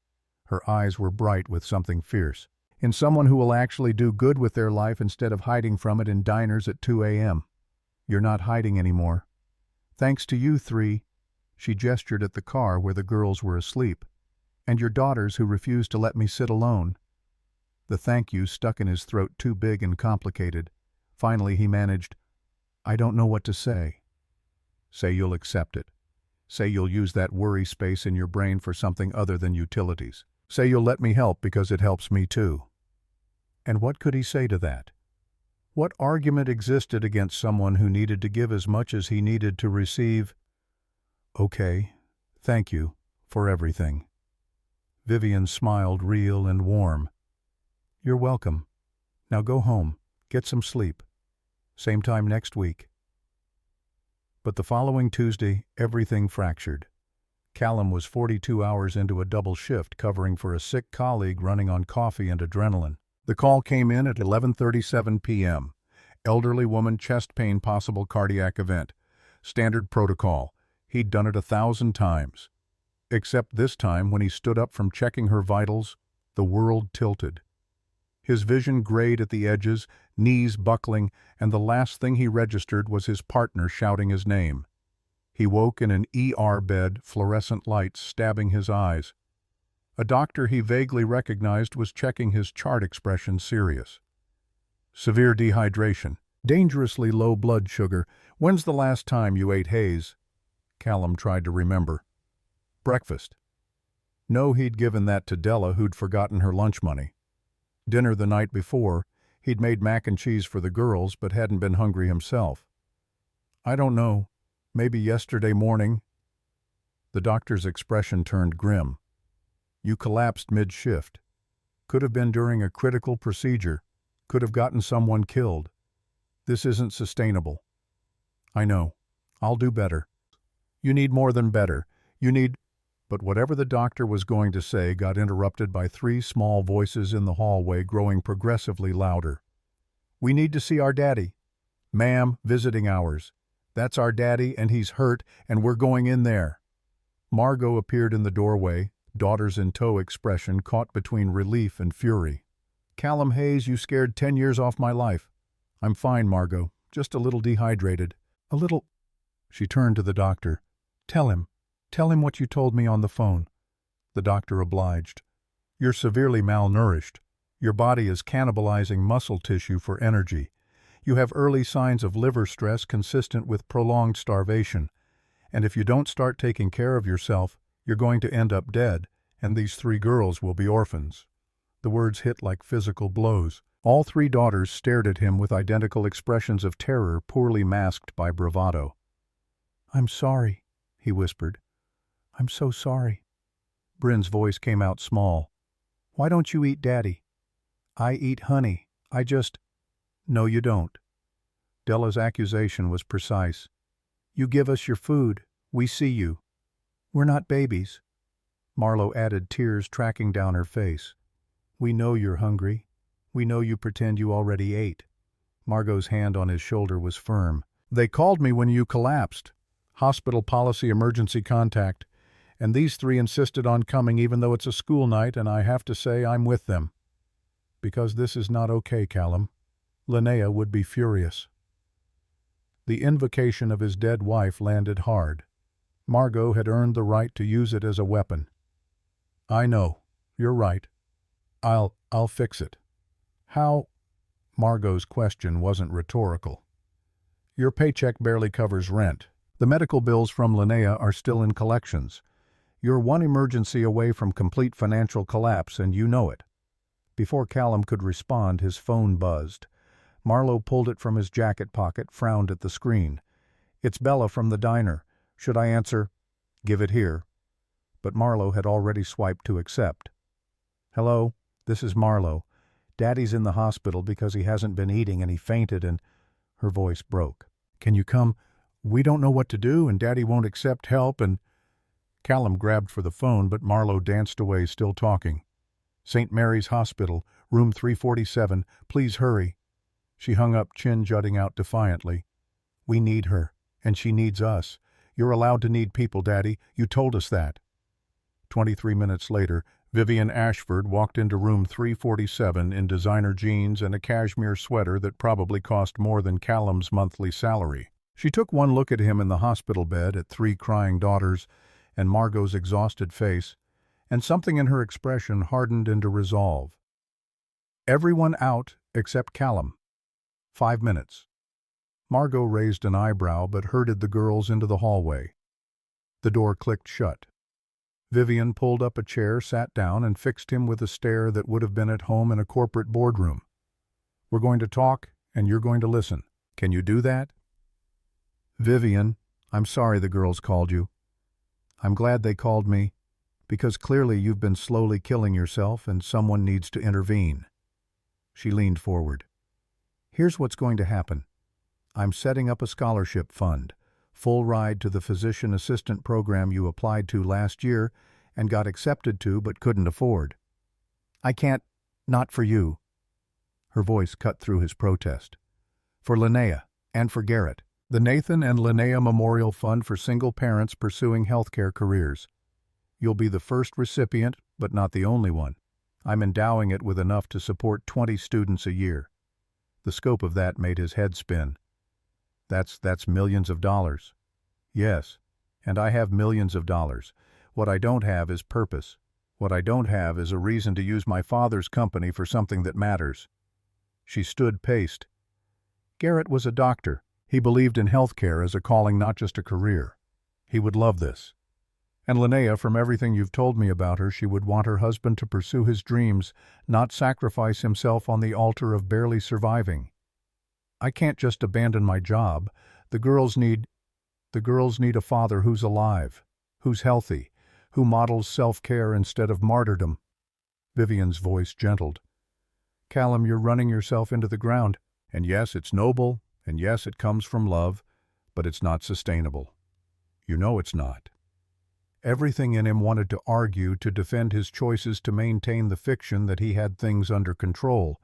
Speaker 1: Her eyes were bright with something fierce. In someone who will actually do good with their life instead of hiding from it in diners at 2 a.m. You're not hiding anymore. Thanks to you 3, she gestured at the car where the girls were asleep, and your daughters who refused to let me sit alone. The thank you stuck in his throat, too big and complicated. Finally he managed, I don't know what to say. Say you'll accept it. Say you'll use that worry space in your brain for something other than utilities. Say you'll let me help because it helps me too. And what could he say to that? What argument existed against someone who needed to give as much as he needed to receive? Okay, thank you for everything. Vivienne smiled, real and warm. You're welcome. Now go home, get some sleep. Same time next week. But the following Tuesday, everything fractured. Callum was 42 hours into a double shift covering for a sick colleague running on coffee and adrenaline. The call came in at 11:37 p.m. Elderly woman, chest pain, possible cardiac event. Standard protocol. He'd done it 1,000 times. Except this time, when he stood up from checking her vitals, the world tilted. His vision grayed at the edges, knees buckling, and the last thing he registered was his partner shouting his name. He woke in an ER bed, fluorescent lights stabbing his eyes. A doctor he vaguely recognized was checking his chart, expression serious. Severe dehydration, dangerously low blood sugar. When's the last time you ate Hayes? Callum tried to remember. Breakfast. No, he'd given that to Della, who'd forgotten her lunch money. Dinner the night before, he'd made mac and cheese for the girls but hadn't been hungry himself. I don't know. Maybe yesterday morning. The doctor's expression turned grim. You collapsed mid-shift. Could have been during a critical procedure. Could have gotten someone killed. This isn't sustainable. I know. I'll do better. You need more than better. You need... But whatever the doctor was going to say got interrupted by three small voices in the hallway growing progressively louder. We need to see our daddy. Ma'am, visiting hours. That's our daddy and he's hurt and we're going in there. Margot appeared in the doorway, daughters in tow expression caught between relief and fury. Callum Hayes, you scared 10 years off my life. I'm fine, Margot. Just a little dehydrated. A little... She turned to the doctor. Tell him what you told me on the phone. The doctor obliged. You're severely malnourished. Your body is cannibalizing muscle tissue for energy. You have early signs of liver stress consistent with prolonged starvation. And if you don't start taking care of yourself, you're going to end up dead, and these three girls will be orphans. The words hit like physical blows. All three daughters stared at him with identical expressions of terror poorly masked by bravado. I'm sorry, he whispered. I'm so sorry. Bryn's voice came out small. Why don't you eat Daddy? I eat honey. I just... No, you don't. Della's accusation was precise. You give us your food. We see you. We're not babies. Marlowe added, tears tracking down her face. We know you're hungry. We know you pretend you already ate. Margot's hand on his shoulder was firm. They called me when you collapsed. Hospital policy emergency contact. And these three insisted on coming even though it's a school night, and I have to say I'm with them. Because this is not okay, Callum. Linnea would be furious. The invocation of his dead wife landed hard. Margot had earned the right to use it as a weapon. I know. You're right. I'll fix it. How? Margot's question wasn't rhetorical. Your paycheck barely covers rent. The medical bills from Linnea are still in collections. You're one emergency away from complete financial collapse, and you know it. Before Callum could respond, his phone buzzed. Marlowe pulled it from his jacket pocket, frowned at the screen. It's Bella from the diner. Should I answer? Give it here. But Marlowe had already swiped to accept. Hello, this is Marlowe. Daddy's in the hospital because he hasn't been eating and he fainted and... Her voice broke. Can you come? We don't know what to do and Daddy won't accept help and... Callum grabbed for the phone, but Marlowe danced away, still talking. St. Mary's Hospital, room 347, please hurry. She hung up, chin jutting out defiantly. We need her, and she needs us. You're allowed to need people, Daddy. You told us that. 23 minutes later, Vivienne Ashford walked into room 347 in designer jeans and a cashmere sweater that probably cost more than Callum's monthly salary. She took one look at him in the hospital bed, at three crying daughters, and Margot's exhausted face, and something in her expression hardened into resolve. Everyone out except Callum. 5 minutes. Margot raised an eyebrow but herded the girls into the hallway. The door clicked shut. Vivienne pulled up a chair, sat down, and fixed him with a stare that would have been at home in a corporate boardroom. We're going to talk, and you're going to listen. Can you do that? Vivienne, I'm sorry the girls called you. I'm glad they called me, because clearly you've been slowly killing yourself and someone needs to intervene. She leaned forward. Here's what's going to happen. I'm setting up a scholarship fund, full ride to the physician assistant program you applied to last year and got accepted to but couldn't afford. I can't, not for you. Her voice cut through his protest. For Linnea, and for Garrett. The Nathan and Linnea Memorial Fund for single parents pursuing healthcare careers. You'll be the first recipient, but not the only one. I'm endowing it with enough to support 20 students a year. The scope of that made his head spin. That's millions of dollars. Yes, and I have millions of dollars. What I don't have is purpose. What I don't have is a reason to use my father's company for something that matters. She stood paced. Garrett was a doctor. He believed in healthcare as a calling, not just a career. He would love this. And Linnea, from everything you've told me about her, she would want her husband to pursue his dreams, not sacrifice himself on the altar of barely surviving. I can't just abandon my job. The girls need a father who's alive, who's healthy, who models self-care instead of martyrdom. Vivienne's voice gentled. Callum, you're running yourself into the ground. And yes, it's noble, and yes, it comes from love, but it's not sustainable. You know it's not. Everything in him wanted to argue, to defend his choices, to maintain the fiction that he had things under control.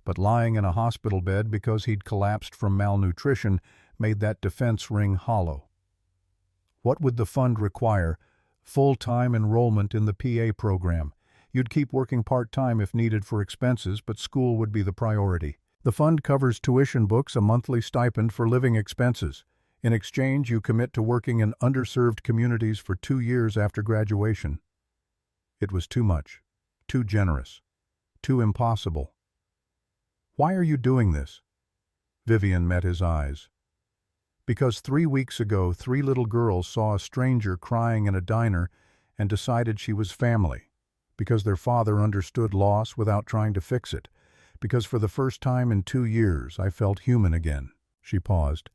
Speaker 1: But lying in a hospital bed because he'd collapsed from malnutrition made that defense ring hollow. What would the fund require? Full-time enrollment in the PA program. You'd keep working part-time if needed for expenses, but school would be the priority. The fund covers tuition, books, a monthly stipend for living expenses. In exchange, you commit to working in underserved communities for 2 years after graduation. It was too much, too generous, too impossible. Why are you doing this? Vivienne met his eyes. Because 3 weeks ago, 3 little girls saw a stranger crying in a diner and decided she was family. Because their father understood loss without trying to fix it. Because for the first time in 2 years, I felt human again. She paused.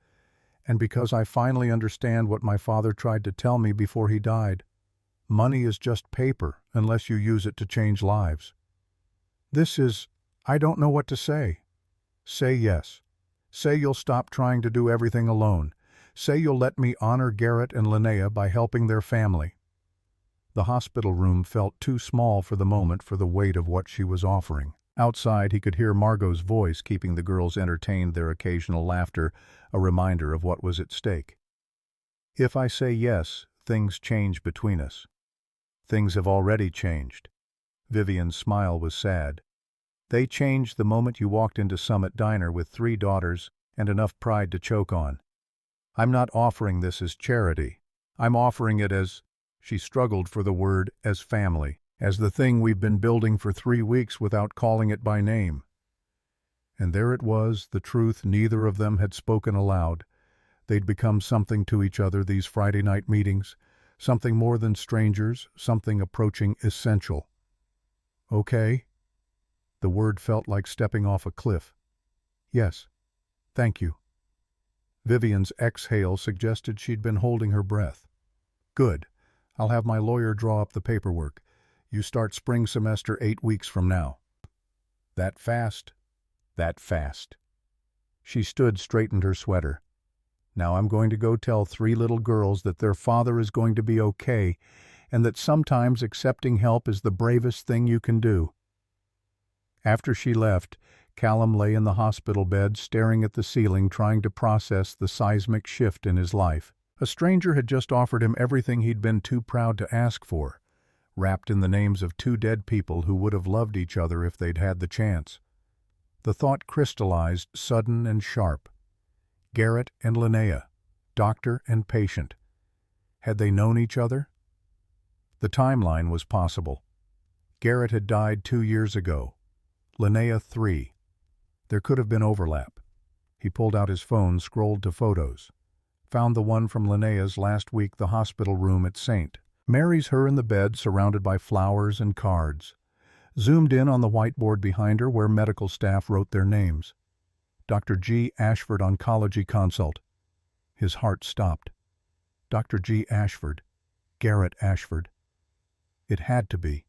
Speaker 1: And because I finally understand what my father tried to tell me before he died. Money is just paper unless you use it to change lives. I don't know what to say. Say yes. Say you'll stop trying to do everything alone. Say you'll let me honor Garrett and Linnea by helping their family. The hospital room felt too small for the moment for the weight of what she was offering. Outside, he could hear Margot's voice keeping the girls entertained, their occasional laughter, a reminder of what was at stake. If I say yes, things change between us. Things have already changed. Vivienne's smile was sad. They changed the moment you walked into Summit Diner with 3 daughters and enough pride to choke on. I'm not offering this as charity. I'm offering it as, she struggled for the word, as family. As the thing we've been building for 3 weeks without calling it by name. And there it was, the truth neither of them had spoken aloud. They'd become something to each other, these Friday night meetings, something more than strangers, something approaching essential. Okay? The word felt like stepping off a cliff. Yes. Thank you. Vivienne's exhale suggested she'd been holding her breath. Good. I'll have my lawyer draw up the paperwork. You start spring semester 8 weeks from now. That fast? That fast. She stood, straightened her sweater. Now I'm going to go tell 3 little girls that their father is going to be okay, and that sometimes accepting help is the bravest thing you can do. After she left, Callum lay in the hospital bed, staring at the ceiling, trying to process the seismic shift in his life. A stranger had just offered him everything he'd been too proud to ask for, wrapped in the names of 2 dead people who would have loved each other if they'd had the chance. The thought crystallized, sudden and sharp. Garrett and Linnea, doctor and patient. Had they known each other? The timeline was possible. Garrett had died 2 years ago. Linnea 3. There could have been overlap. He pulled out his phone, scrolled to photos. Found the one from Linnea's last week, the hospital room at St. Mary's, her in the bed, surrounded by flowers and cards. Zoomed in on the whiteboard behind her where medical staff wrote their names. Dr. G. Ashford, Oncology Consult. His heart stopped. Dr. G. Ashford. Garrett Ashford. It had to be.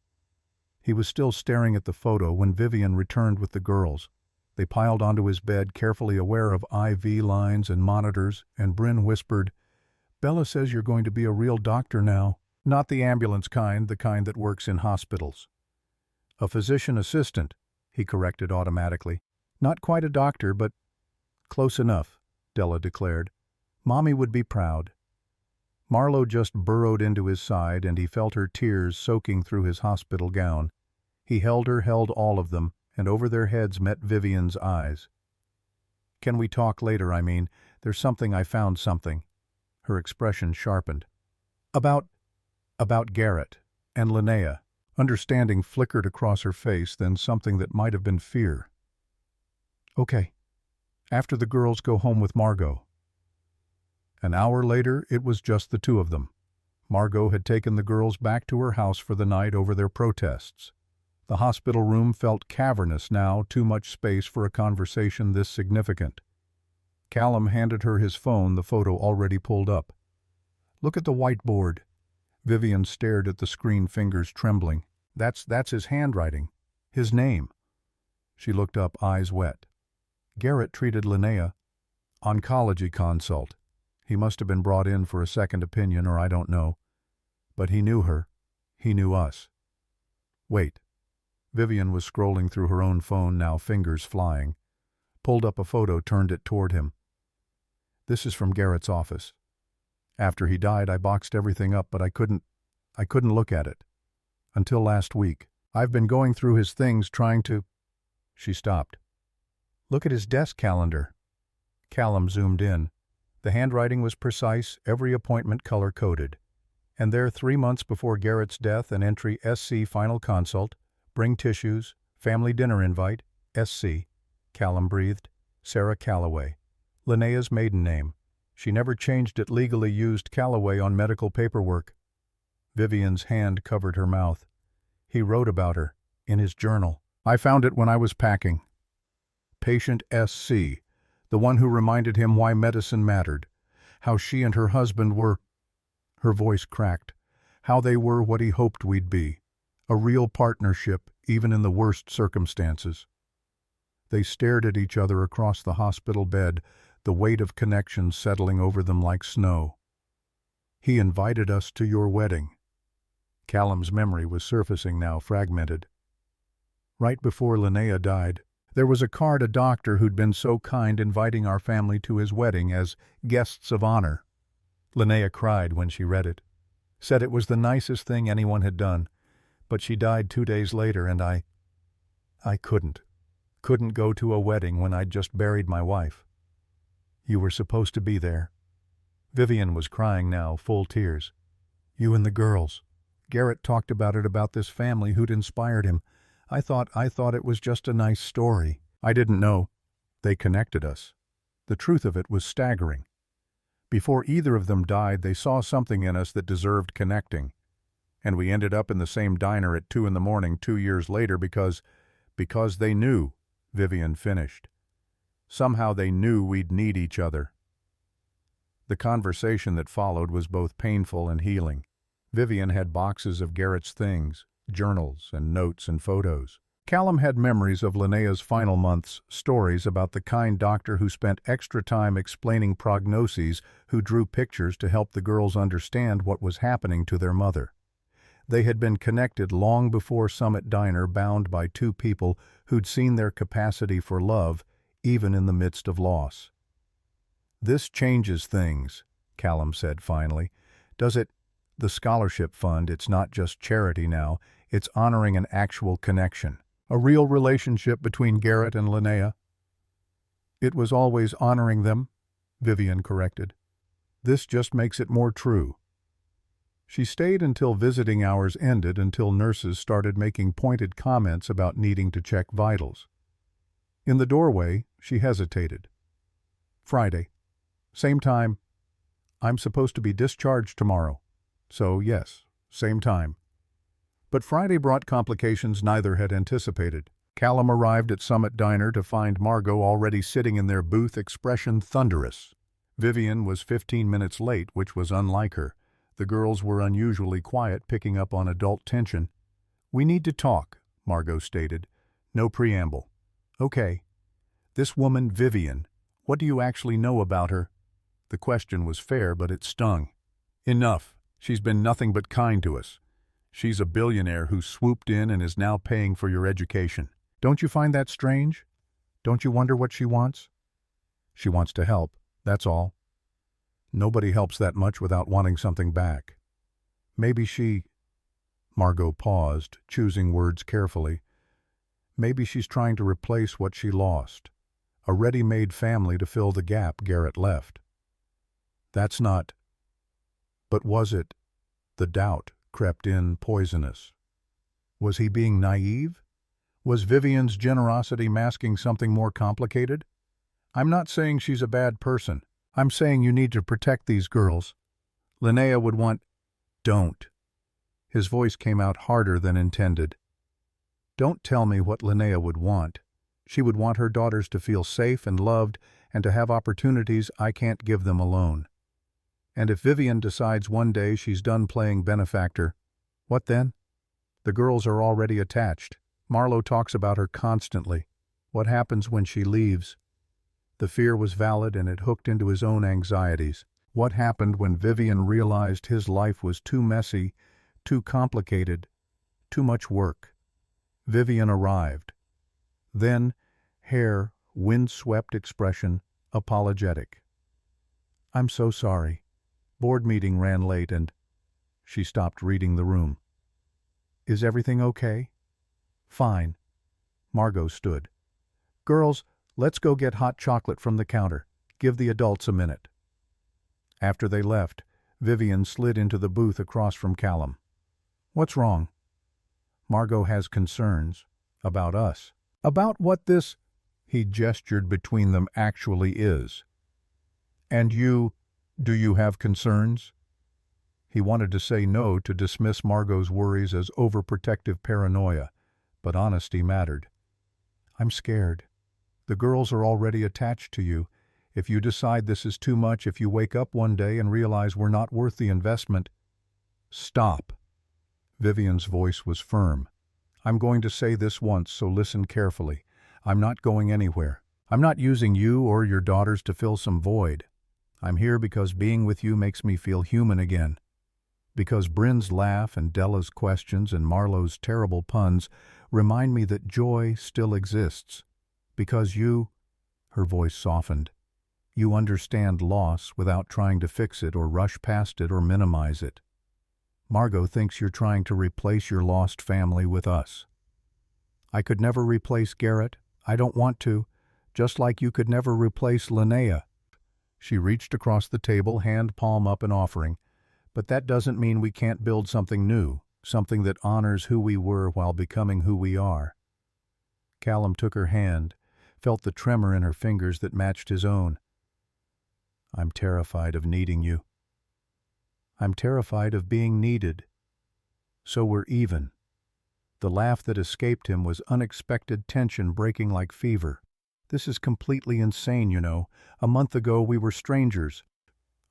Speaker 1: He was still staring at the photo when Vivienne returned with the girls. They piled onto his bed, carefully aware of IV lines and monitors, and Bryn whispered, "Bella says you're going to be a real doctor now. Not the ambulance kind, the kind that works in hospitals." "A physician assistant," he corrected automatically. "Not quite a doctor, but close enough," Della declared. "Mommy would be proud." Marlowe just burrowed into his side, and he felt her tears soaking through his hospital gown. He held her, held all of them, and over their heads met Vivienne's eyes. "Can we talk later, I mean? There's something, I found something." Her expression sharpened. About Garrett and Linnea." Understanding flickered across her face, then something that might have been fear. "Okay. After the girls go home with Margot." An hour later, it was just the 2 of them. Margot had taken the girls back to her house for the night over their protests. The hospital room felt cavernous now, too much space for a conversation this significant. Callum handed her his phone, the photo already pulled up. "Look at the whiteboard." Vivienne stared at the screen, fingers trembling. That's his handwriting. His name." She looked up, eyes wet. "Garrett treated Linnea. Oncology consult. He must have been brought in for a second opinion, or I don't know. But he knew her. He knew us." "Wait." Vivienne was scrolling through her own phone now, fingers flying. Pulled up a photo, turned it toward him. "This is from Garrett's office. After he died, I boxed everything up, but I couldn't look at it. Until last week. I've been going through his things, trying to—" She stopped. "Look at his desk calendar." Callum zoomed in. The handwriting was precise, every appointment color-coded. And there, 3 months before Garrett's death, an entry: SC final consult, bring tissues, family dinner invite, SC. Callum breathed. Sarah Calloway. Linnea's maiden name. She never changed it legally, used Calloway on medical paperwork. Vivienne's hand covered her mouth. He wrote about her, in his journal. "I found it when I was packing. Patient SC, the one who reminded him why medicine mattered, how she and her husband were—" Her voice cracked. "How they were what he hoped we'd be. A real partnership, even in the worst circumstances." They stared at each other across the hospital bed, the weight of connection settling over them like snow. "He invited us to your wedding." Callum's memory was surfacing now, fragmented. "Right before Linnea died, there was a card, a doctor who'd been so kind, inviting our family to his wedding as guests of honor." Linnea cried when she read it. Said it was the nicest thing anyone had done. But she died 2 days later, and I couldn't go to a wedding when I'd just buried my wife. You were supposed to be there." Vivienne was crying now, full tears. "You and the girls. Garrett talked about it, about this family who'd inspired him. I thought it was just a nice story. I didn't know. They connected us. The truth of it was staggering. Before either of them died, they saw something in us that deserved connecting. And we ended up in the same diner at 2 in the morning 2 years later because they knew," Vivienne finished. "Somehow they knew we'd need each other." The conversation that followed was both painful and healing. Vivienne had boxes of Garrett's things, journals and notes and photos. Callum had memories of Linnea's final months, stories about the kind doctor who spent extra time explaining prognoses, who drew pictures to help the girls understand what was happening to their mother. They had been connected long before Summit Diner, bound by 2 people who'd seen their capacity for love, even in the midst of loss. "This changes things," Callum said finally. "Does it? The scholarship fund, it's not just charity now, it's honoring an actual connection. A real relationship between Garrett and Linnea." "It was always honoring them," Vivienne corrected. "This just makes it more true." She stayed until visiting hours ended, until nurses started making pointed comments about needing to check vitals. In the doorway, she hesitated. "Friday. Same time. I'm supposed to be discharged tomorrow. So, yes, same time." But Friday brought complications neither had anticipated. Callum arrived at Summit Diner to find Margot already sitting in their booth, expression thunderous. Vivienne was 15 minutes late, which was unlike her. The girls were unusually quiet, picking up on adult tension. "We need to talk," Margot stated. "No preamble." "Okay. This woman, Vivienne, what do you actually know about her?" The question was fair, but it stung. "Enough. She's been nothing but kind to us. She's a billionaire who swooped in and is now paying for your education. Don't you find that strange? Don't you wonder what she wants?" "She wants to help, that's all." "Nobody helps that much without wanting something back." "Maybe she—" Margot paused, choosing words carefully. "Maybe she's trying to replace what she lost. A ready-made family to fill the gap Garrett left." "That's not—" But was it? The doubt crept in, poisonous. Was he being naive? Was Vivienne's generosity masking something more complicated? "I'm not saying she's a bad person. I'm saying you need to protect these girls. Linnea would want—" Don't. His voice came out harder than intended. Don't tell me what Linnea would want. She would want her daughters to feel safe and loved and to have opportunities I can't give them alone. And if Vivienne decides one day she's done playing benefactor, what then? The girls are already attached. Marlowe talks about her constantly. What happens when she leaves? The fear was valid and it hooked into his own anxieties. What happened when Vivienne realized his life was too messy, too complicated, too much work? Vivienne arrived. Then, hair, wind-swept expression, apologetic. I'm so sorry. Board meeting ran late and... She stopped reading the room. Is everything okay? Fine. Margot stood. Girls, let's go get hot chocolate from the counter. Give the adults a minute. After they left, Vivienne slid into the booth across from Callum. What's wrong? Margot has concerns. About us. About what this, he gestured between them, actually is. And you, do you have concerns? He wanted to say no to dismiss Margot's worries as overprotective paranoia, but honesty mattered. I'm scared. The girls are already attached to you. If you decide this is too much, if you wake up one day and realize we're not worth the investment... Stop. Vivienne's voice was firm. I'm going to say this once, so listen carefully. I'm not going anywhere. I'm not using you or your daughters to fill some void. I'm here because being with you makes me feel human again. Because Bryn's laugh and Della's questions and Marlowe's terrible puns remind me that joy still exists. Because you, her voice softened, you understand loss without trying to fix it or rush past it or minimize it. Margot thinks you're trying to replace your lost family with us. I could never replace Garrett. I don't want to. Just like you could never replace Linnea. She reached across the table, hand palm up in offering. But that doesn't mean we can't build something new, something that honors who we were while becoming who we are. Callum took her hand, felt the tremor in her fingers that matched his own. I'm terrified of needing you. I'm terrified of being needed. So we're even. The laugh that escaped him was unexpected tension breaking like fever. This is completely insane, you know. A month ago we were strangers.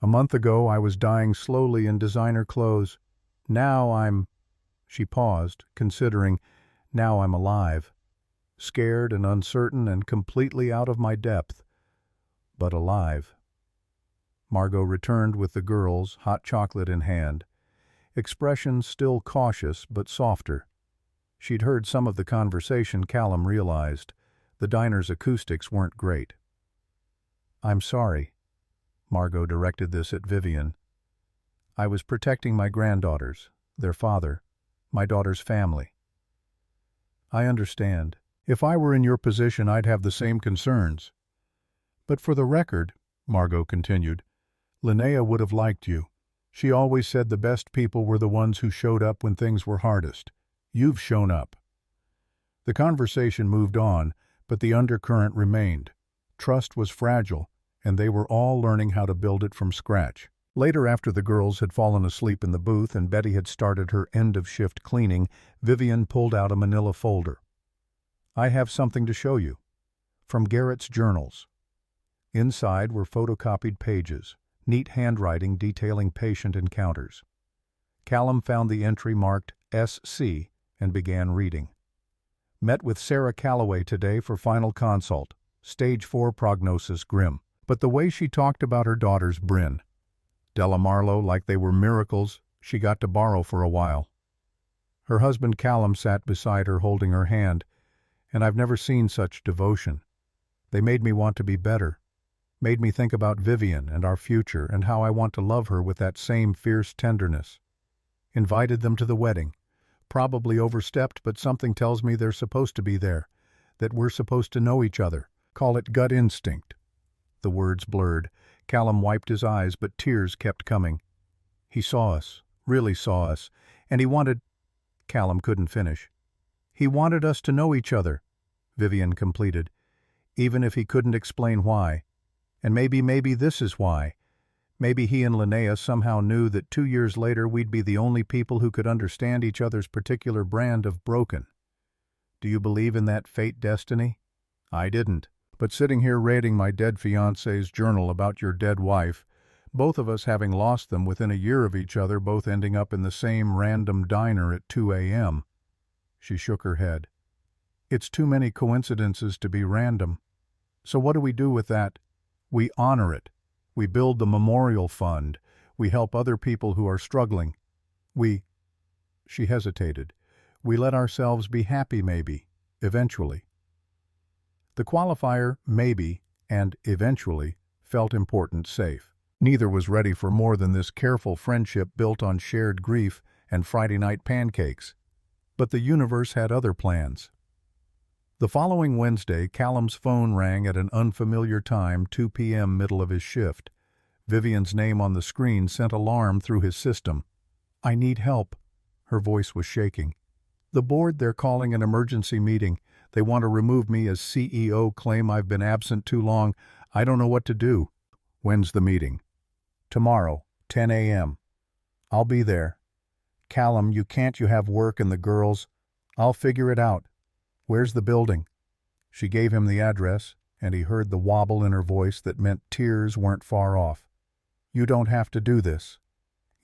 Speaker 1: A month ago I was dying slowly in designer clothes. Now I'm... She paused, considering. Now I'm alive. Scared and uncertain and completely out of my depth. But alive. Margot returned with the girls, hot chocolate in hand. Expression still cautious, but softer. She'd heard some of the conversation, Callum realized. The diner's acoustics weren't great. I'm sorry. Margot directed this at Vivienne. I was protecting my granddaughters, their father, my daughter's family. I understand. If I were in your position, I'd have the same concerns. But for the record, Margot continued, Linnea would have liked you. She always said the best people were the ones who showed up when things were hardest. You've shown up. The conversation moved on, but the undercurrent remained. Trust was fragile, and they were all learning how to build it from scratch. Later, after the girls had fallen asleep in the booth and Betty had started her end-of-shift cleaning, Vivienne pulled out a manila folder. I have something to show you. From Garrett's journals. Inside were photocopied pages, neat handwriting detailing patient encounters. Callum found the entry marked SC and began reading. Met with Sarah Calloway today for final consult. Stage 4 prognosis grim. But the way she talked about her daughters, Bryn, Della Marlowe, like they were miracles she got to borrow for a while. Her husband Callum sat beside her holding her hand, and I've never seen such devotion. They made me want to be better. Made me think about Vivienne and our future and how I want to love her with that same fierce tenderness. Invited them to the wedding. Probably overstepped, but something tells me they're supposed to be there, that we're supposed to know each other. Call it gut instinct. The words blurred. Callum wiped his eyes, but tears kept coming. He saw us, really saw us, and he wanted... Callum couldn't finish. He wanted us to know each other, Vivienne completed, even if he couldn't explain why. And maybe this is why. Maybe he and Linnea somehow knew that 2 years later we'd be the only people who could understand each other's particular brand of broken. Do you believe in that fate destiny? I didn't. But sitting here raiding my dead fiancé's journal about your dead wife, both of us having lost them within a year of each other, both ending up in the same random diner at 2 a.m. She shook her head. It's too many coincidences to be random. So what do we do with that? We honor it. We build the memorial fund. We help other people who are struggling. She hesitated. We let ourselves be happy maybe, eventually. The qualifier, maybe, and eventually, felt important safe. Neither was ready for more than this careful friendship built on shared grief and Friday night pancakes. But the universe had other plans. The following Wednesday, Callum's phone rang at an unfamiliar time, 2 p.m. middle of his shift. Vivienne's name on the screen sent alarm through his system. I need help. Her voice was shaking. The board, they're calling an emergency meeting. They want to remove me as CEO, claim I've been absent too long. I don't know what to do. When's the meeting? Tomorrow, 10 a.m. I'll be there. Callum, you have work and the girls. I'll figure it out. Where's the building? She gave him the address, and he heard the wobble in her voice that meant tears weren't far off. You don't have to do this.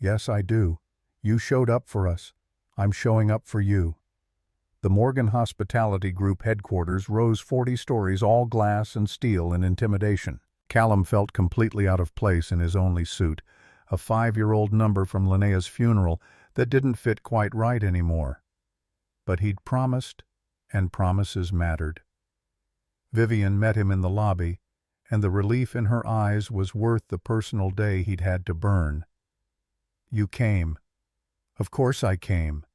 Speaker 1: Yes, I do. You showed up for us. I'm showing up for you. The Morgan Hospitality Group headquarters rose 40 stories, all glass and steel and intimidation. Callum felt completely out of place in his only suit, a 5-year-old number from Linnea's funeral that didn't fit quite right anymore. But he'd promised, and promises mattered. Vivienne met him in the lobby, and the relief in her eyes was worth the personal day he'd had to burn. You came. Of course I came.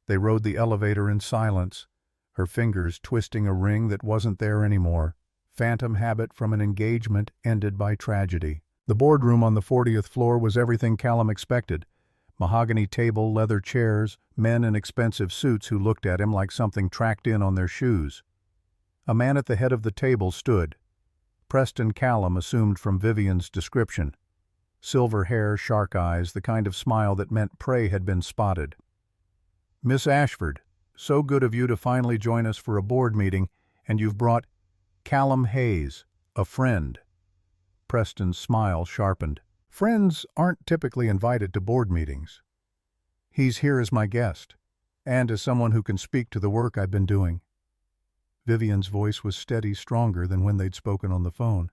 Speaker 1: They rode the elevator in silence, her fingers twisting a ring that wasn't there anymore, phantom habit from an engagement ended by tragedy. The boardroom on the 40th floor was everything Callum expected. Mahogany table, leather chairs, men in expensive suits who looked at him like something tracked in on their shoes. A man at the head of the table stood. Preston Callum assumed from Vivienne's description. Silver hair, shark eyes, the kind of smile that meant prey had been spotted. Miss Ashford, so good of you to finally join us for a board meeting, and you've brought Callum Hayes, a friend. Preston's smile sharpened. Friends aren't typically invited to board meetings. He's here as my guest, and as someone who can speak to the work I've been doing. Vivienne's voice was steady, stronger than when they'd spoken on the phone.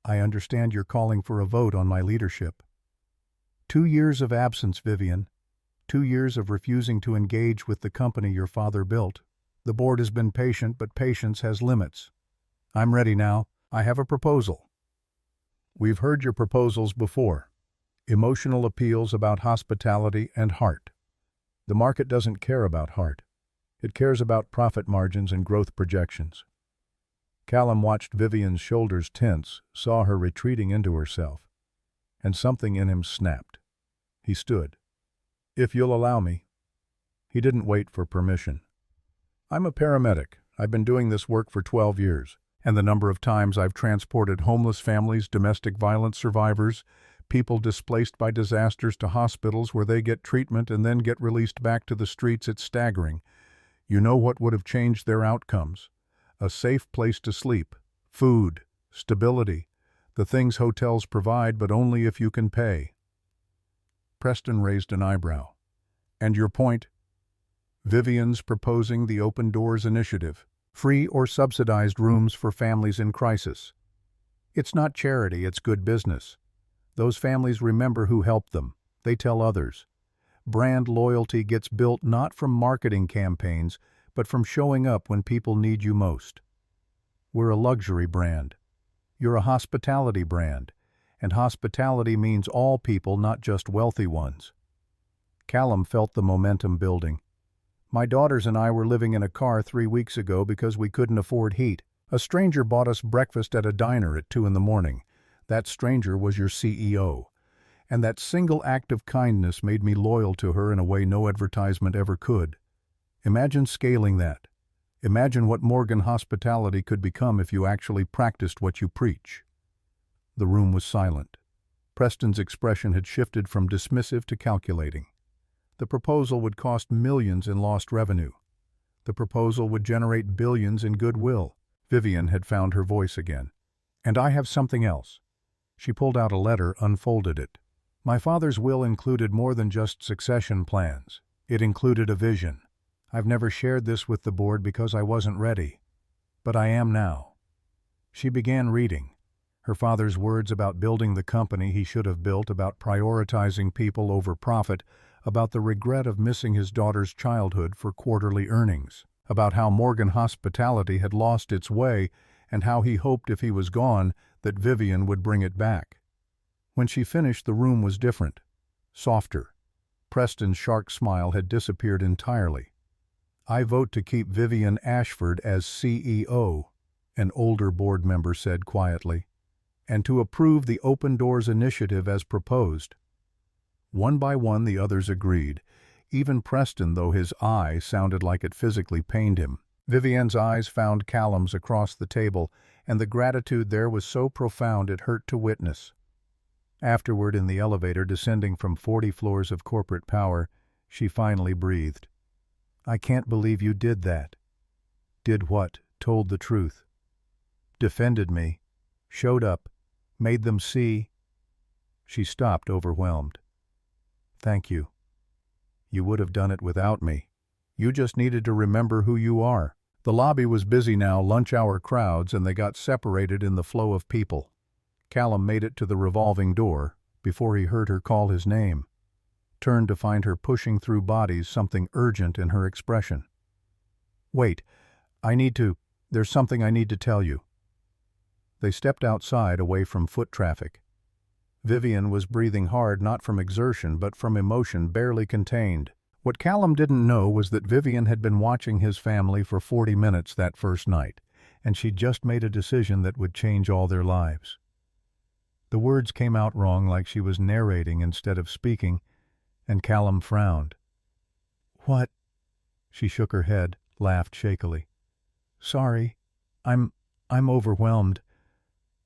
Speaker 1: I understand you're calling for a vote on my leadership. 2 years of absence, Vivienne. 2 years of refusing to engage with the company your father built. The board has been patient, but patience has limits. I'm ready now. I have a proposal. We've heard your proposals before. Emotional appeals about hospitality and heart. The market doesn't care about heart. It cares about profit margins and growth projections. Callum watched Vivienne's shoulders tense, saw her retreating into herself, and something in him snapped. He stood. If you'll allow me. He didn't wait for permission. I'm a paramedic. I've been doing this work for 12 years, and the number of times I've transported homeless families, domestic violence survivors, people displaced by disasters to hospitals where they get treatment and then get released back to the streets, it's staggering. You know what would have changed their outcomes? A safe place to sleep, food, stability, the things hotels provide, but only if you can pay. Preston raised an eyebrow. And your point? Vivienne's proposing the Open Doors Initiative, free or subsidized rooms for families in crisis. It's not charity, it's good business. Those families remember who helped them. They tell others. Brand loyalty gets built not from marketing campaigns, but from showing up when people need you most. We're a luxury brand. You're a hospitality brand, and hospitality means all people, not just wealthy ones. Callum felt the momentum building. My daughters and I were living in a car 3 weeks ago because we couldn't afford heat. A stranger bought us breakfast at a diner at 2 in the morning. That stranger was your CEO. And that single act of kindness made me loyal to her in a way no advertisement ever could. Imagine scaling that. Imagine what Morgan Hospitality could become if you actually practiced what you preach. The room was silent. Preston's expression had shifted from dismissive to calculating. The proposal would cost millions in lost revenue. The proposal would generate billions in goodwill. Vivienne had found her voice again. "And I have something else." She pulled out a letter, unfolded it. "My father's will included more than just succession plans. It included a vision. I've never shared this with the board because I wasn't ready. But I am now." She began reading. Her father's words about building the company he should have built, about prioritizing people over profit, about the regret of missing his daughter's childhood for quarterly earnings, about how Morgan Hospitality had lost its way and how he hoped if he was gone that Vivienne would bring it back. When she finished, the room was different, softer. Preston's shark smile had disappeared entirely. "I vote to keep Vivienne Ashford as CEO," an older board member said quietly, "and to approve the Open Doors initiative as proposed." One by one the others agreed, even Preston, though his eye sounded like it physically pained him. Vivienne's eyes found Callum's across the table, and the gratitude there was so profound it hurt to witness. Afterward, in the elevator descending from 40 floors of corporate power, she finally breathed. "I can't believe you did that." "Did what?" "Told the truth. Defended me. Showed up. Made them see." She stopped, overwhelmed. "Thank you. You would have done it without me. You just needed to remember who you are." The lobby was busy now, lunch-hour crowds, and they got separated in the flow of people. Callum made it to the revolving door before he heard her call his name. Turned to find her pushing through bodies, something urgent in her expression. "Wait, there's something I need to tell you." They stepped outside, away from foot traffic. Vivienne was breathing hard, not from exertion, but from emotion barely contained. What Callum didn't know was that Vivienne had been watching his family for 40 minutes that first night, and she'd just made a decision that would change all their lives. The words came out wrong, like she was narrating instead of speaking, and Callum frowned. "What?" She shook her head, laughed shakily. "Sorry. I'm overwhelmed.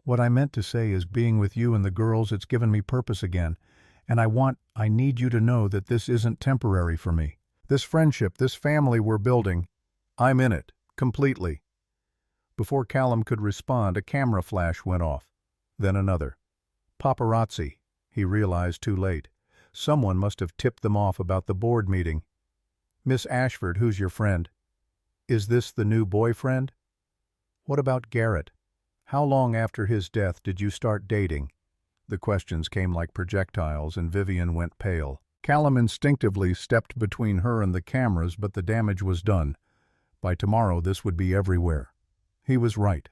Speaker 1: What I meant to say is, being with you and the girls, it's given me purpose again, and I need you to know that this isn't temporary for me. This friendship, this family we're building, I'm in it, completely." Before Callum could respond, a camera flash went off, then another. Paparazzi, he realized too late. Someone must have tipped them off about the board meeting. "Miss Ashford, who's your friend? Is this the new boyfriend? What about Garrett? How long after his death did you start dating?" The questions came like projectiles, and Vivienne went pale. Callum instinctively stepped between her and the cameras, but the damage was done. By tomorrow this would be everywhere. He was right.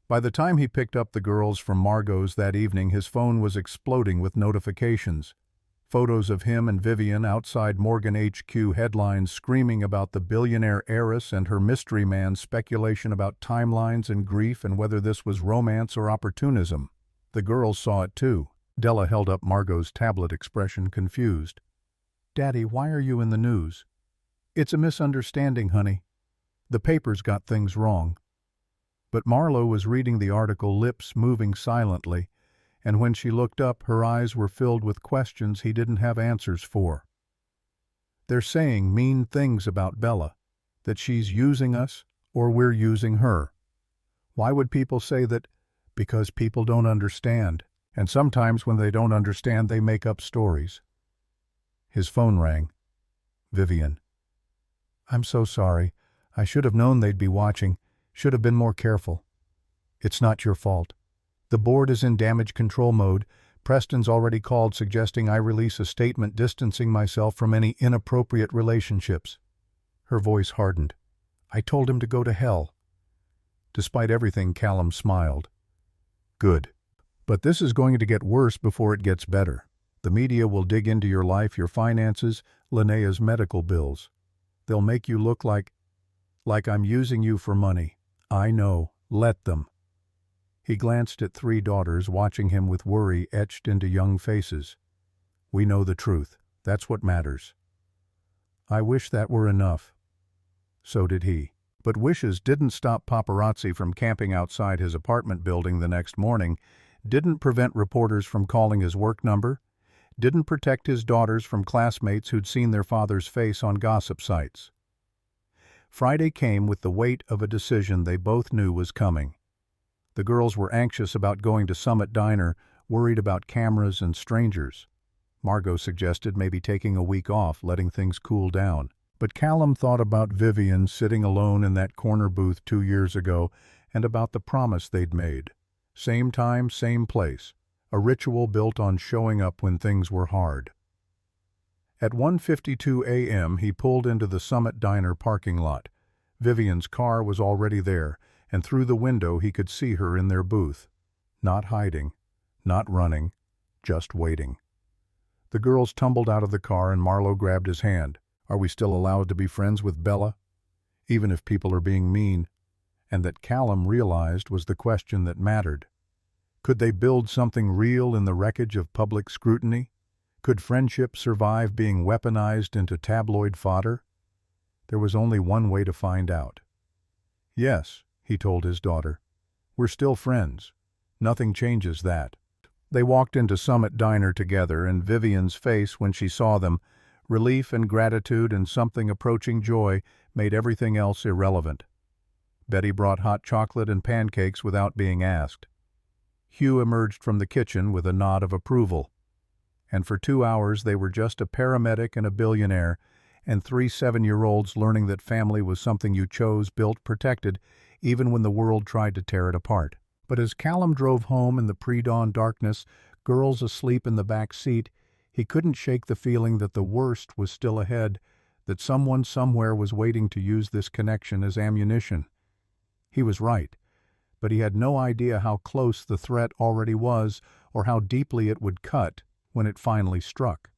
Speaker 1: By the time he picked up the girls from Margot's that evening, his phone was exploding with notifications. Photos of him and Vivienne outside Morgan HQ, headlines screaming about the billionaire heiress and her mystery man, speculation about timelines and grief and whether this was romance or opportunism. The girls saw it too. Della held up Margot's tablet, expression confused. "Daddy, why are you in the news?" "It's a misunderstanding, honey. The papers got things wrong." But Marlowe was reading the article, lips moving silently, and when she looked up, her eyes were filled with questions he didn't have answers for. "They're saying mean things about Bella, that she's using us or we're using her. Why would people say that? Because people don't understand, and sometimes when they don't understand they make up stories." His phone rang. "Vivienne." "I'm so sorry. I should have known they'd be watching, should have been more careful." "It's not your fault. The board is in damage control mode. Preston's already called, suggesting I release a statement distancing myself from any inappropriate relationships." Her voice hardened. "I told him to go to hell." Despite everything, Callum smiled. "Good. But this is going to get worse before it gets better. The media will dig into your life, your finances, Linnea's medical bills. They'll make you look like I'm using you for money. I know. Let them." He glanced at 3 daughters, watching him with worry etched into young faces. "We know the truth. That's what matters." I wish that were enough. So did he. But wishes didn't stop paparazzi from camping outside his apartment building the next morning. didn't prevent reporters from calling his work number, didn't protect his daughters from classmates who'd seen their father's face on gossip sites. Friday came with the weight of a decision they both knew was coming. The girls were anxious about going to Summit Diner, worried about cameras and strangers. Margot suggested maybe taking a week off, letting things cool down. But Callum thought about Vivienne sitting alone in that corner booth 2 years ago and about the promise they'd made. Same time, same place. A ritual built on showing up when things were hard. At 1:52 a.m. he pulled into the Summit Diner parking lot. Vivienne's car was already there, and through the window he could see her in their booth. Not hiding, not running, just waiting. The girls tumbled out of the car and Marlowe grabbed his hand. Are we still allowed to be friends with Bella? Even if people are being mean? And that Callum realized was the question that mattered. Could they build something real in the wreckage of public scrutiny? Could friendship survive being weaponized into tabloid fodder? There was only one way to find out. Yes, he told his daughter. We're still friends. Nothing changes that. They walked into Summit Diner together, and Vivienne's face when she saw them, relief and gratitude and something approaching joy, made everything else irrelevant. Betty brought hot chocolate and pancakes without being asked. Hugh emerged from the kitchen with a nod of approval. And for 2 hours they were just a paramedic and a billionaire, and 3 7-year-olds learning that family was something you chose, built, protected, even when the world tried to tear it apart. But as Callum drove home in the pre-dawn darkness, girls asleep in the back seat, he couldn't shake the feeling that the worst was still ahead, that someone somewhere was waiting to use this connection as ammunition. He was right, but he had no idea how close the threat already was or how deeply it would cut when it finally struck.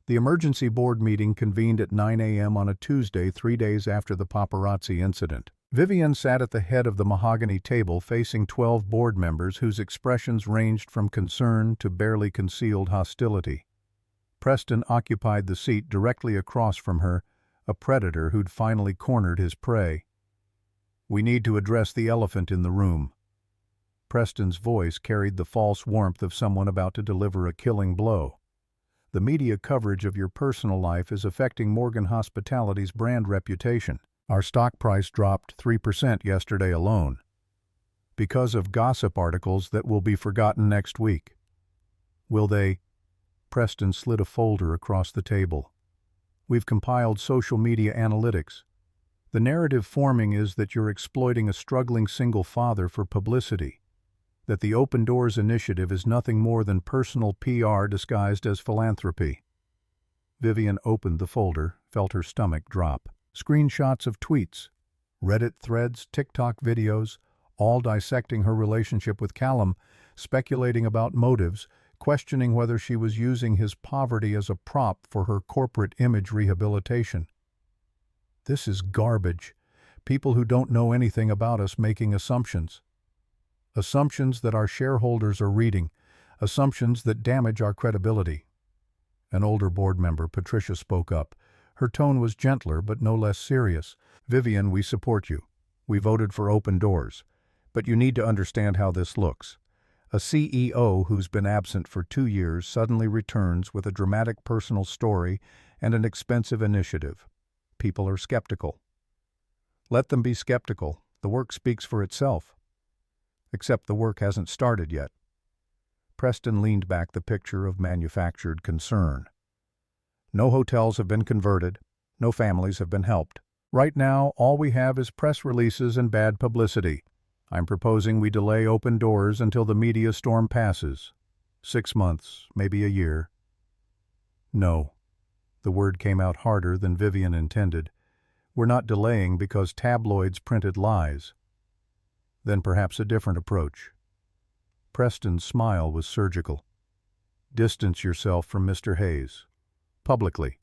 Speaker 1: The emergency board meeting convened at 9 a.m. on a Tuesday, 3 days after the paparazzi incident. Vivienne sat at the head of the mahogany table facing 12 board members whose expressions ranged from concern to barely concealed hostility. Preston occupied the seat directly across from her, a predator who'd finally cornered his prey. We need to address the elephant in the room. Preston's voice carried the false warmth of someone about to deliver a killing blow. The media coverage of your personal life is affecting Morgan Hospitality's brand reputation. Our stock price dropped 3% yesterday alone, because of gossip articles that will be forgotten next week. Will they? Preston slid a folder across the table. We've compiled social media analytics. The narrative forming is that you're exploiting a struggling single father for publicity, that the Open Doors initiative is nothing more than personal PR disguised as philanthropy. Vivienne opened the folder, felt her stomach drop. Screenshots of tweets, Reddit threads, TikTok videos, all dissecting her relationship with Callum, speculating about motives, questioning whether she was using his poverty as a prop for her corporate image rehabilitation. This is garbage. People who don't know anything about us making assumptions. Assumptions that our shareholders are reading, assumptions that damage our credibility. An older board member, Patricia, spoke up. Her tone was gentler but no less serious. Vivienne, we support you. We voted for Open Doors. But you need to understand how this looks. A CEO who's been absent for 2 years suddenly returns with a dramatic personal story and an expensive initiative. People are skeptical. Let them be skeptical. The work speaks for itself. Except the work hasn't started yet. Preston leaned back the picture of manufactured concern. No hotels have been converted. No families have been helped. Right now, all we have is press releases and bad publicity. I'm proposing we delay Open Doors until the media storm passes. 6 months, maybe a year. No. The word came out harder than Vivienne intended. We're not delaying because tabloids printed lies. Then perhaps a different approach. Preston's smile was surgical. Distance yourself from Mr. Hayes. Publicly.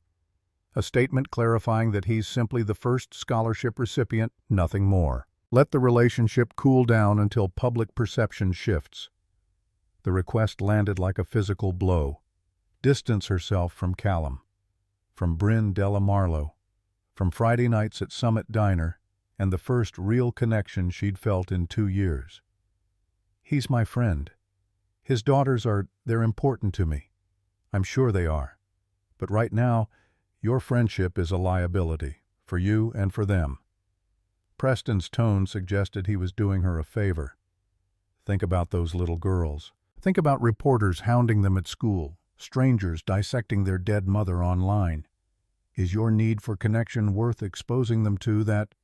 Speaker 1: A statement clarifying that he's simply the first scholarship recipient, nothing more. Let the relationship cool down until public perception shifts. The request landed like a physical blow. Distance herself from Callum, from Bryn Della Marlowe, from Friday nights at Summit Diner, and the first real connection she'd felt in 2 years. He's my friend. His daughters they're important to me. I'm sure they are. But right now, your friendship is a liability, for you and for them. Preston's tone suggested he was doing her a favor. Think about those little girls. Think about reporters hounding them at school, strangers dissecting their dead mother online. Is your need for connection worth exposing them to that?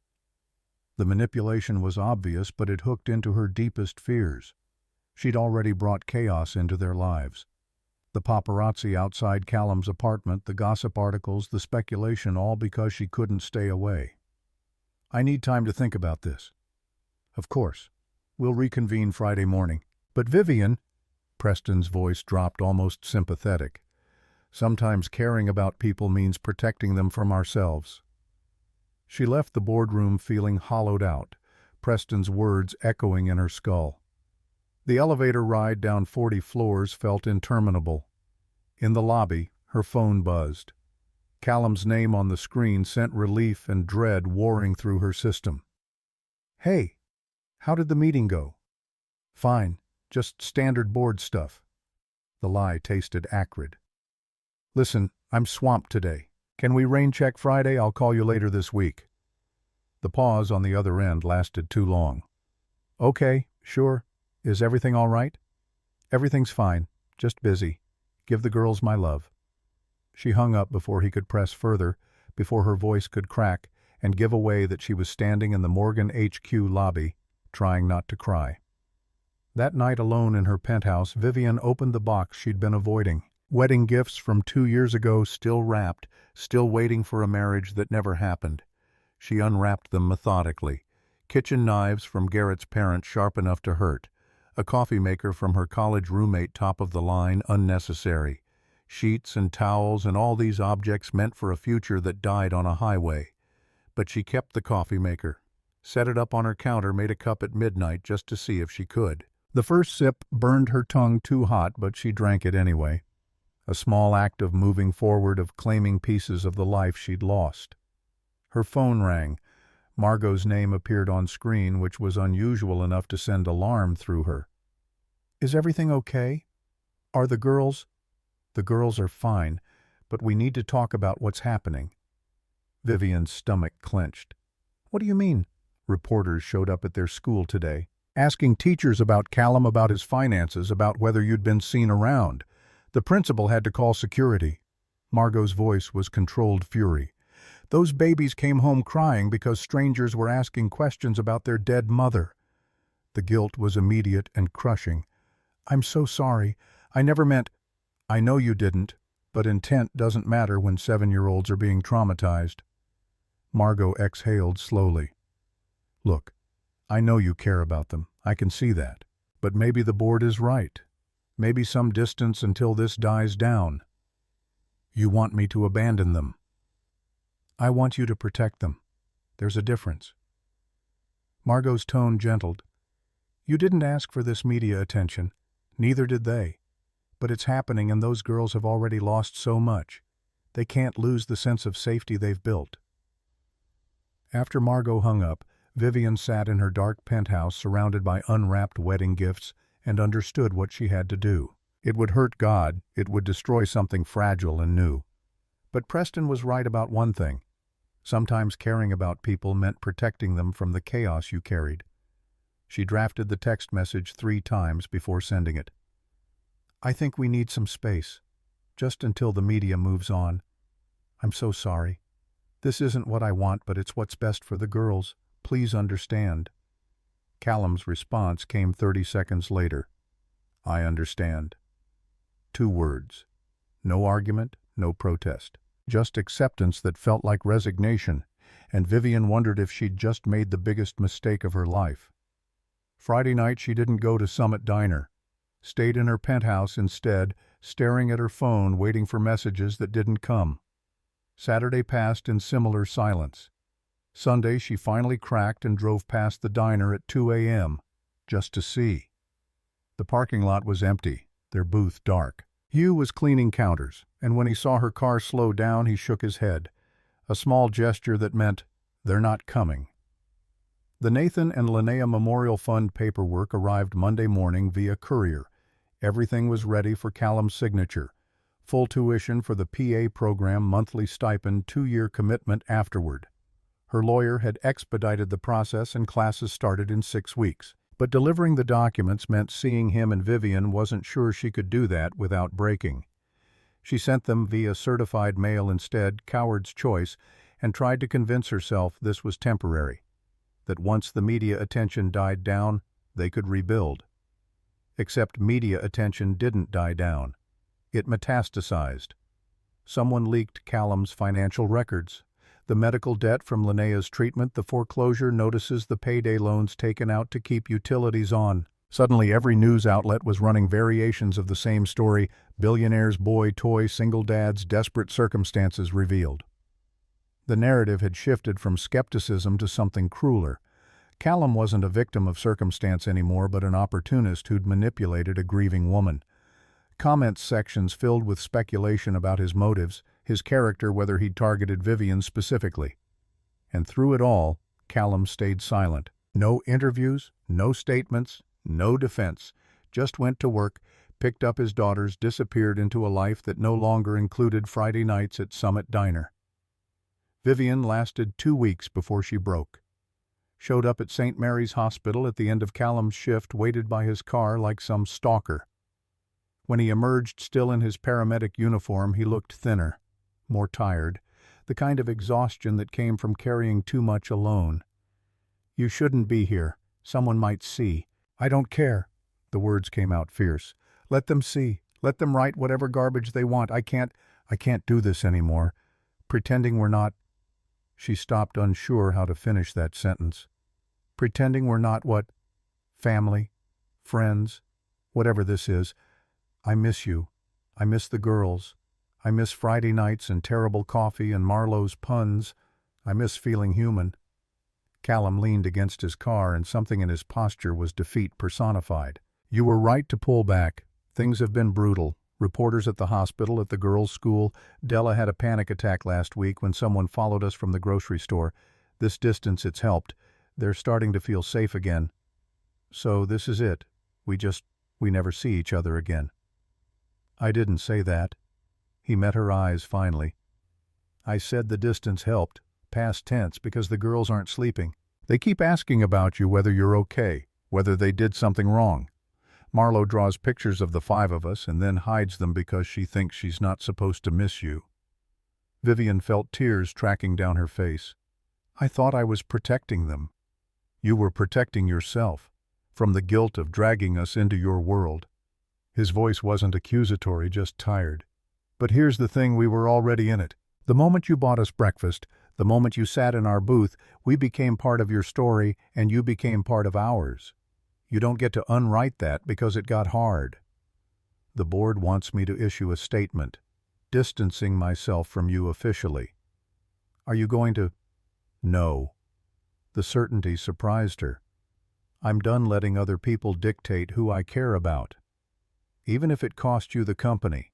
Speaker 1: The manipulation was obvious, but it hooked into her deepest fears. She'd already brought chaos into their lives. The paparazzi outside Callum's apartment, the gossip articles, the speculation, all because she couldn't stay away. I need time to think about this. Of course. We'll reconvene Friday morning. But Vivienne, Preston's voice dropped almost sympathetic. Sometimes caring about people means protecting them from ourselves. She left the boardroom feeling hollowed out, Preston's words echoing in her skull. The elevator ride down 40 floors felt interminable. In the lobby, her phone buzzed. Callum's name on the screen sent relief and dread warring through her system. Hey, how did the meeting go? Fine, just standard board stuff. The lie tasted acrid. Listen, I'm swamped today. Can we rain check Friday? I'll call you later this week. The pause on the other end lasted too long. Okay, sure. Is everything all right? Everything's fine, just busy. Give the girls my love. She hung up before he could press further, before her voice could crack and give away that she was standing in the Morgan HQ lobby, trying not to cry. That night alone in her penthouse, Vivienne opened the box she'd been avoiding. Wedding gifts from 2 years ago still wrapped, still waiting for a marriage that never happened. She unwrapped them methodically. Kitchen knives from Garrett's parents sharp enough to hurt. A coffee maker from her college roommate top of the line, unnecessary. Sheets and towels and all these objects meant for a future that died on a highway. But she kept the coffee maker. Set it up on her counter, made a cup at midnight just to see if she could. The first sip burned her tongue too hot, but she drank it anyway. A small act of moving forward, of claiming pieces of the life she'd lost. Her phone rang. Margot's name appeared on screen, which was unusual enough to send alarm through her. Is everything okay? Are the girls? The girls are fine, but we need to talk about what's happening. Vivienne's stomach clenched. What do you mean? Reporters showed up at their school today, asking teachers about Callum, about his finances, about whether you'd been seen around. The principal had to call security. Margot's voice was controlled fury. Those babies came home crying because strangers were asking questions about their dead mother. The guilt was immediate and crushing. I'm so sorry. I never meant... I know you didn't, but intent doesn't matter when 7-year-olds are being traumatized. Marlowe exhaled slowly. Look, I know you care about them. I can see that. But maybe the board is right. Maybe some distance until this dies down. You want me to abandon them. I want you to protect them. There's a difference. Margot's tone gentled. You didn't ask for this media attention. Neither did they. But it's happening, and those girls have already lost so much. They can't lose the sense of safety they've built. After Marlowe hung up, Vivienne sat in her dark penthouse surrounded by unwrapped wedding gifts and understood what she had to do. It would hurt God, it would destroy something fragile and new. But Preston was right about one thing. Sometimes caring about people meant protecting them from the chaos you carried. She drafted the text message 3 times before sending it. I think we need some space, just until the media moves on. I'm so sorry. This isn't what I want, but it's what's best for the girls. Please understand. Callum's response came 30 seconds later. I understand. 2 words. No argument, no protest. Just acceptance that felt like resignation, and Vivienne wondered if she'd just made the biggest mistake of her life. Friday night she didn't go to Summit Diner. Stayed in her penthouse instead, staring at her phone, waiting for messages that didn't come. Saturday passed in similar silence. Sunday she finally cracked and drove past the diner at 2 a.m., just to see. The parking lot was empty, their booth dark. Hugh was cleaning counters, and when he saw her car slow down, he shook his head, a small gesture that meant, they're not coming. The Nathan and Linnea Memorial Fund paperwork arrived Monday morning via courier. Everything was ready for Callum's signature. Full tuition for the PA program, monthly stipend, 2-year commitment afterward. Her lawyer had expedited the process and classes started in 6 weeks. But delivering the documents meant seeing him, and Vivienne wasn't sure she could do that without breaking. She sent them via certified mail instead, coward's choice, and tried to convince herself this was temporary, that once the media attention died down, they could rebuild. Except media attention didn't die down. It metastasized. Someone leaked Callum's financial records. The medical debt from Linnea's treatment, the foreclosure notices, the payday loans taken out to keep utilities on. Suddenly every news outlet was running variations of the same story: billionaire's boy toy, single dad's desperate circumstances revealed. The narrative had shifted from skepticism to something crueler. Callum wasn't a victim of circumstance anymore, but an opportunist who'd manipulated a grieving woman. Comment sections filled with speculation about his motives, his character, whether he'd targeted Vivienne specifically. And through it all, Callum stayed silent. No interviews, no statements, no defense. Just went to work, picked up his daughters, disappeared into a life that no longer included Friday nights at Summit Diner. Vivienne lasted 2 weeks before she broke. Showed up at St. Mary's Hospital at the end of Callum's shift, waited by his car like some stalker. When he emerged, still in his paramedic uniform, he looked thinner, more tired, the kind of exhaustion that came from carrying too much alone. "You shouldn't be here. Someone might see." "I don't care." The words came out fierce. "Let them see. Let them write whatever garbage they want. I can't do this anymore. Pretending we're not—" She stopped, unsure how to finish that sentence. "Pretending we're not what? Family? Friends? Whatever this is. I miss you. I miss the girls. I miss Friday nights and terrible coffee and Marlowe's puns. I miss feeling human." Callum leaned against his car, and something in his posture was defeat personified. "You were right to pull back. Things have been brutal. Reporters at the hospital, at the girls' school. Della had a panic attack last week when someone followed us from the grocery store. This distance, it's helped. They're starting to feel safe again. So this is it. We never see each other again." "I didn't say that." He met her eyes finally. "I said the distance helped, past tense, because the girls aren't sleeping. They keep asking about you, whether you're okay, whether they did something wrong. Marlowe draws pictures of the 5 of us and then hides them because she thinks she's not supposed to miss you." Vivienne felt tears tracking down her face. "I thought I was protecting them." "You were protecting yourself from the guilt of dragging us into your world." His voice wasn't accusatory, just tired. "But here's the thing, we were already in it. The moment you bought us breakfast, the moment you sat in our booth, we became part of your story and you became part of ours. You don't get to unwrite that because it got hard. The board wants me to issue a statement, distancing myself from you officially. Are you going to—" "No." The certainty surprised her. "I'm done letting other people dictate who I care about. Even if it cost you the company.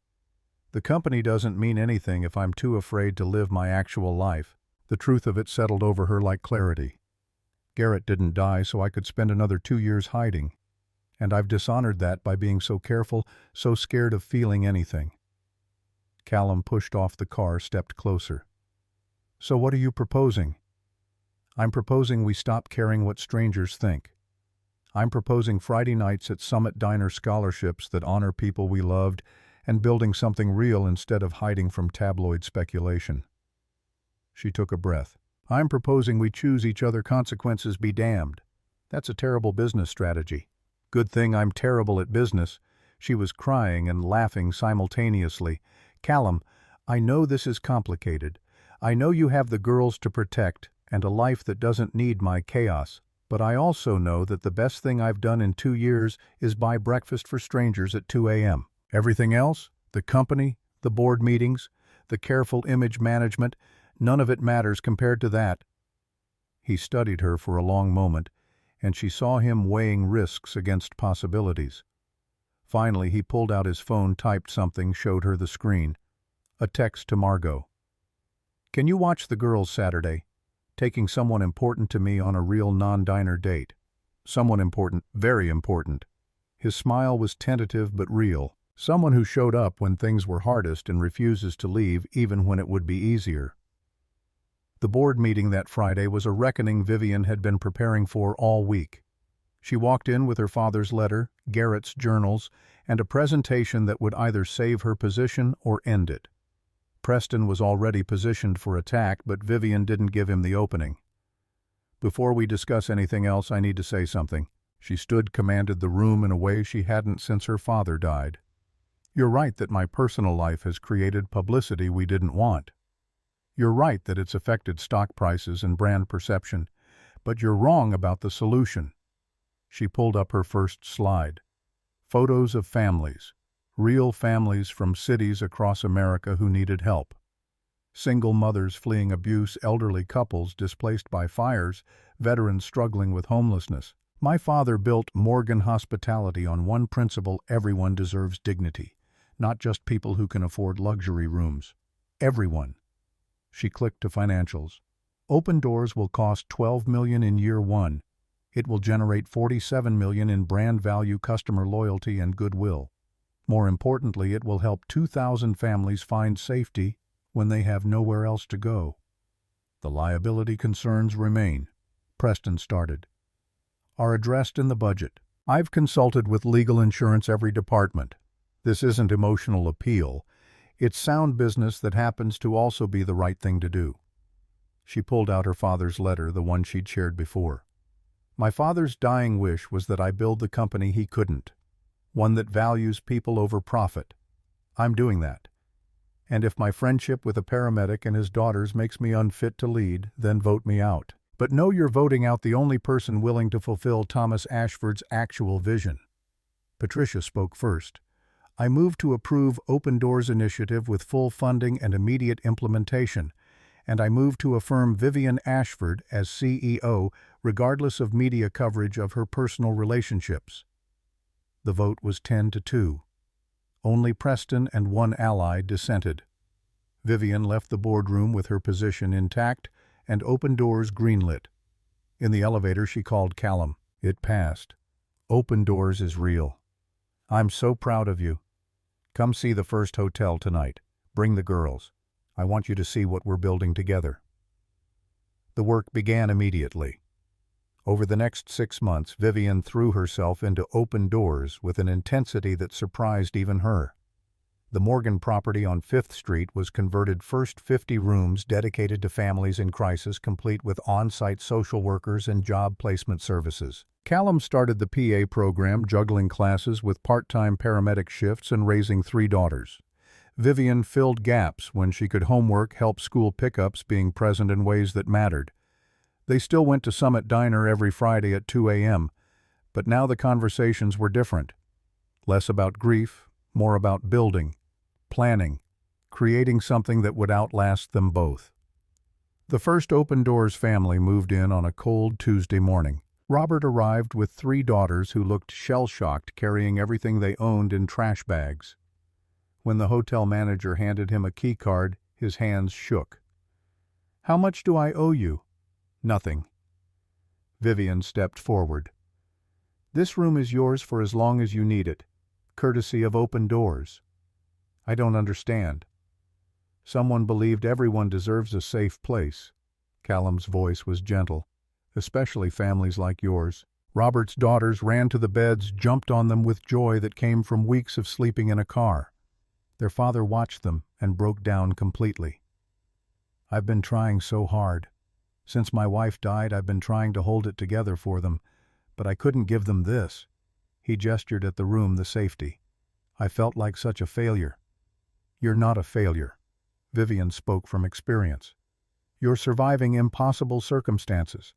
Speaker 1: The company doesn't mean anything if I'm too afraid to live my actual life." The truth of it settled over her like clarity. Garrett didn't die so I could spend another 2 years hiding. And I've dishonored that by being so careful, so scared of feeling anything. Callum pushed off the car, stepped closer. "So what are you proposing?" "I'm proposing we stop caring what strangers think. I'm proposing Friday nights at Summit Diner scholarships that honor people we loved, and building something real instead of hiding from tabloid speculation." She took a breath. "I'm proposing we choose each other, consequences be damned. That's a terrible business strategy." "Good thing I'm terrible at business." She was crying and laughing simultaneously. "Callum, I know this is complicated. I know you have the girls to protect and a life that doesn't need my chaos. But I also know that the best thing I've done in 2 years is buy breakfast for strangers at 2 a.m. Everything else, the company, the board meetings, the careful image management, none of it matters compared to that." He studied her for a long moment, and she saw him weighing risks against possibilities. Finally, he pulled out his phone, typed something, showed her the screen. A text to Margot. "Can you watch the girls Saturday? Taking someone important to me on a real non-diner date. Someone important, very important." His smile was tentative but real. Someone who showed up when things were hardest and refuses to leave even when it would be easier. The board meeting that Friday was a reckoning Vivienne had been preparing for all week. She walked in with her father's letter, Garrett's journals, and a presentation that would either save her position or end it. Preston was already positioned for attack, but Vivienne didn't give him the opening. "Before we discuss anything else, I need to say something." She commanded the room in a way she hadn't since her father died. "You're right that my personal life has created publicity we didn't want. You're right that it's affected stock prices and brand perception, but you're wrong about the solution." She pulled up her first slide. Photos of families, real families from cities across America who needed help. Single mothers fleeing abuse, elderly couples displaced by fires, veterans struggling with homelessness. "My father built Morgan Hospitality on one principle: everyone deserves dignity, not just people who can afford luxury rooms. Everyone." She clicked to financials. "Open Doors will cost $12 million in year one. It will generate $47 million in brand value, customer loyalty, and goodwill. More importantly, it will help 2,000 families find safety when they have nowhere else to go." "The liability concerns remain," Preston started. "Are addressed in the budget. I've consulted with legal insurance every department. This isn't emotional appeal. It's sound business that happens to also be the right thing to do." She pulled out her father's letter, the one she'd shared before. "My father's dying wish was that I build the company he couldn't, one that values people over profit. I'm doing that. And if my friendship with a paramedic and his daughters makes me unfit to lead, then vote me out. But know you're voting out the only person willing to fulfill Thomas Ashford's actual vision." Patricia spoke first. "I move to approve Open Doors initiative with full funding and immediate implementation, and I move to affirm Vivienne Ashford as CEO, regardless of media coverage of her personal relationships." The vote was 10-2. Only Preston and one ally dissented. Vivienne left the boardroom with her position intact and Open Doors greenlit. In the elevator, she called Callum. It passed. "Open Doors is real. I'm so proud of you. Come see the first hotel tonight. Bring the girls. I want you to see what we're building together." The work began immediately. Over the next 6 months, Vivienne threw herself into Open Doors with an intensity that surprised even her. The Morgan property on 5th Street was converted, first 50 rooms dedicated to families in crisis, complete with on-site social workers and job placement services. Callum started the PA program, juggling classes with part-time paramedic shifts and raising 3 daughters. Vivienne filled gaps when she could homework, help school pickups, being present in ways that mattered. They still went to Summit Diner every Friday at 2 a.m., but now the conversations were different. Less about grief, more about building, planning, creating something that would outlast them both. The first Open Doors family moved in on a cold Tuesday morning. Robert arrived with 3 daughters who looked shell-shocked, carrying everything they owned in trash bags. When the hotel manager handed him a key card, his hands shook. "How much do I owe you?" "Nothing." Vivienne stepped forward. "This room is yours for as long as you need it, courtesy of Open Doors." "I don't understand." "Someone believed everyone deserves a safe place." Callum's voice was gentle. "Especially families like yours." Robert's daughters ran to the beds, jumped on them with joy that came from weeks of sleeping in a car. Their father watched them and broke down completely. "I've been trying so hard. Since my wife died, I've been trying to hold it together for them, but I couldn't give them this." He gestured at the room, the safety. "I felt like such a failure." "You're not a failure." Vivienne spoke from experience. "You're surviving impossible circumstances,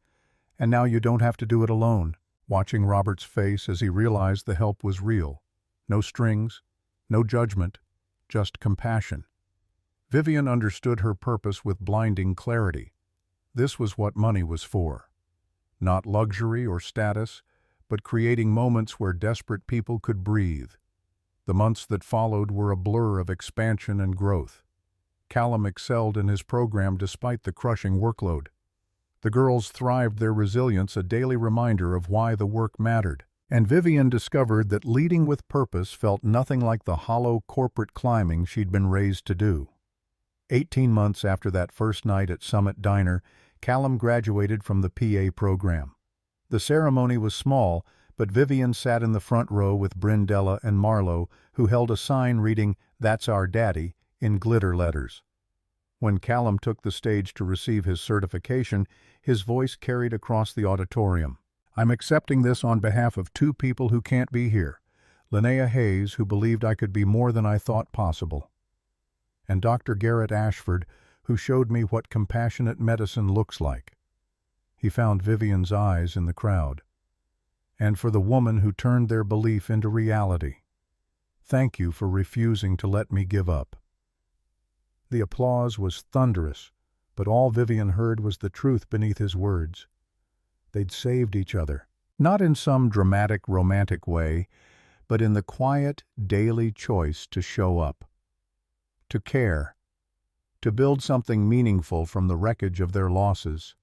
Speaker 1: and now you don't have to do it alone." Watching Robert's face as he realized the help was real. No strings, no judgment, just compassion. Vivienne understood her purpose with blinding clarity. This was what money was for. Not luxury or status, but creating moments where desperate people could breathe. The months that followed were a blur of expansion and growth. Callum excelled in his program despite the crushing workload. The girls thrived, their resilience a daily reminder of why the work mattered. And Vivienne discovered that leading with purpose felt nothing like the hollow corporate climbing she'd been raised to do. 18 months after that first night at Summit Diner, Callum graduated from the PA program. The ceremony was small, but Vivienne sat in the front row with Brindella and Marlowe, who held a sign reading, "That's our daddy," in glitter letters. When Callum took the stage to receive his certification, his voice carried across the auditorium. "I'm accepting this on behalf of two people who can't be here. Linnea Hayes, who believed I could be more than I thought possible. And Dr. Garrett Ashford, who showed me what compassionate medicine looks like." He found Vivienne's eyes in the crowd. "And for the woman who turned their belief into reality. Thank you for refusing to let me give up." The applause was thunderous, but all Vivienne heard was the truth beneath his words. They'd saved each other, not in some dramatic, romantic way, but in the quiet, daily choice to show up, to care, to build something meaningful from the wreckage of their losses.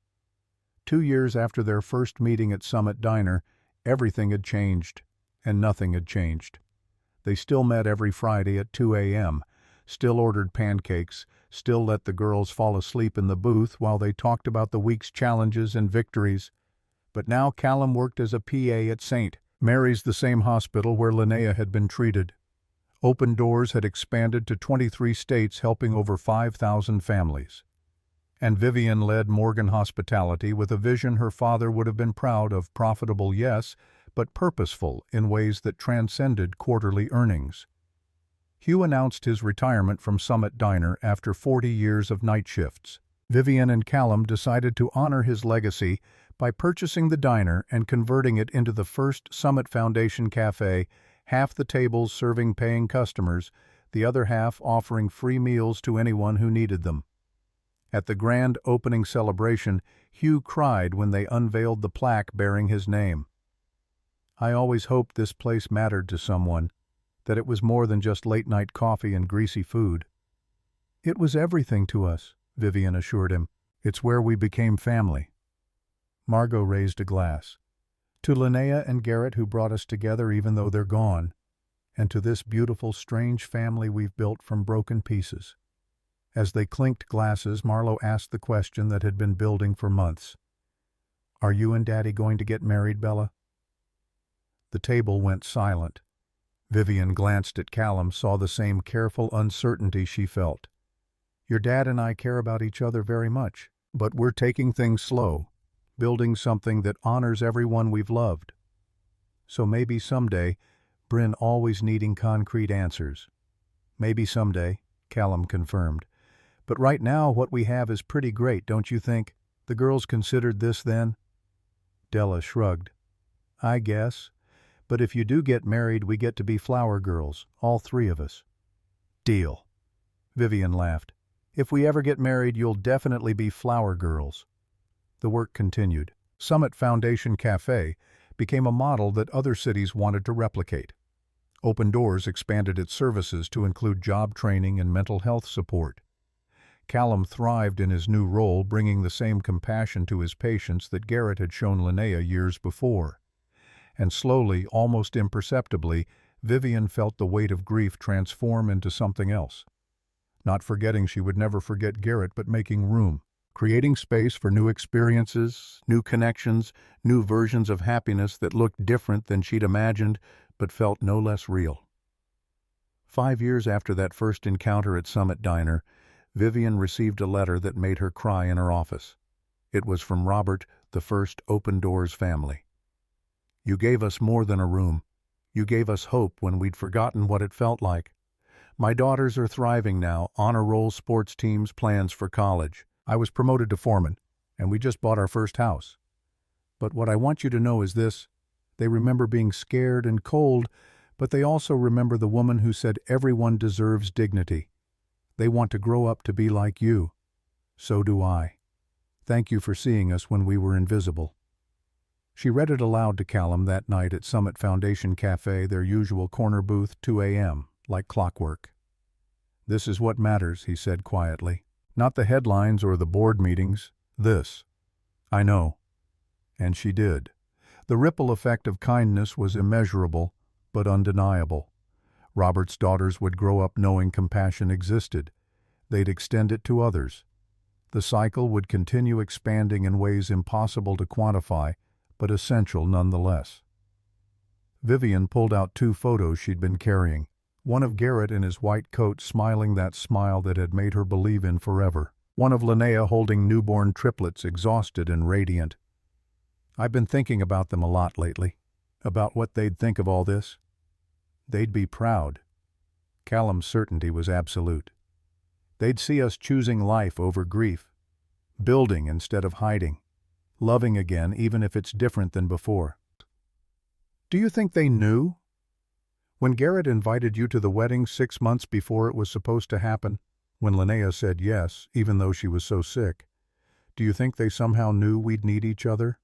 Speaker 1: 2 years after their first meeting at Summit Diner, everything had changed, and nothing had changed. They still met every Friday at 2 a.m., still ordered pancakes, still let the girls fall asleep in the booth while they talked about the week's challenges and victories. But now Callum worked as a PA at St. Mary's, the same hospital where Linnea had been treated. Open Doors had expanded to 23 states, helping over 5,000 families. And Vivienne led Morgan Hospitality with a vision her father would have been proud of, profitable, yes, but purposeful in ways that transcended quarterly earnings. Hugh announced his retirement from Summit Diner after 40 years of night shifts. Vivienne and Callum decided to honor his legacy by purchasing the diner and converting it into the first Summit Foundation Cafe, half the tables serving paying customers, the other half offering free meals to anyone who needed them. At the grand opening celebration, Hugh cried when they unveiled the plaque bearing his name. "I always hoped this place mattered to someone, that it was more than just late-night coffee and greasy food." "It was everything to us," Vivienne assured him. "It's where we became family." Margot raised a glass. "To Linnea and Garrett, who brought us together even though they're gone, and to this beautiful, strange family we've built from broken pieces." As they clinked glasses, Marlowe asked the question that had been building for months. "Are you and Daddy going to get married, Bella?" The table went silent. Vivienne glanced at Callum, saw the same careful uncertainty she felt. "Your dad and I care about each other very much, but we're taking things slow, building something that honors everyone we've loved. So maybe someday," Bryn always needing concrete answers. "Maybe someday," Callum confirmed. "But right now what we have is pretty great, don't you think? The girls considered this then?" Della shrugged. "I guess. But if you do get married, we get to be flower girls, all three of us." "Deal." Vivienne laughed. "If we ever get married, you'll definitely be flower girls." The work continued. Summit Foundation Cafe became a model that other cities wanted to replicate. Open Doors expanded its services to include job training and mental health support. Callum thrived in his new role, bringing the same compassion to his patients that Garrett had shown Linnea years before. And slowly, almost imperceptibly, Vivienne felt the weight of grief transform into something else. Not forgetting she would never forget Garrett, but making room, creating space for new experiences, new connections, new versions of happiness that looked different than she'd imagined, but felt no less real. 5 years after that first encounter at Summit Diner, Vivienne received a letter that made her cry in her office. It was from Robert, the first Open Doors family. "You gave us more than a room. You gave us hope when we'd forgotten what it felt like. My daughters are thriving now, honor roll sports teams, plans for college. I was promoted to foreman, and we just bought our first house. But what I want you to know is this: they remember being scared and cold, but they also remember the woman who said everyone deserves dignity. They want to grow up to be like you. So do I. Thank you for seeing us when we were invisible." She read it aloud to Callum that night at Summit Foundation Cafe, their usual corner booth, 2 a.m., like clockwork. "This is what matters," he said quietly. "Not the headlines or the board meetings. This. I know." And she did. The ripple effect of kindness was immeasurable, but undeniable. Robert's daughters would grow up knowing compassion existed. They'd extend it to others. The cycle would continue expanding in ways impossible to quantify, but essential nonetheless. Vivienne pulled out 2 photos she'd been carrying, one of Garrett in his white coat smiling that smile that had made her believe in forever, one of Linnea holding newborn triplets exhausted and radiant. "I've been thinking about them a lot lately, about what they'd think of all this. They'd be proud." Callum's certainty was absolute. They'd see us choosing life over grief, building instead of hiding, loving again even if it's different than before. "Do you think they knew? When Garrett invited you to the wedding 6 months before it was supposed to happen, when Linnea said yes, even though she was so sick, do you think they somehow knew we'd need each other?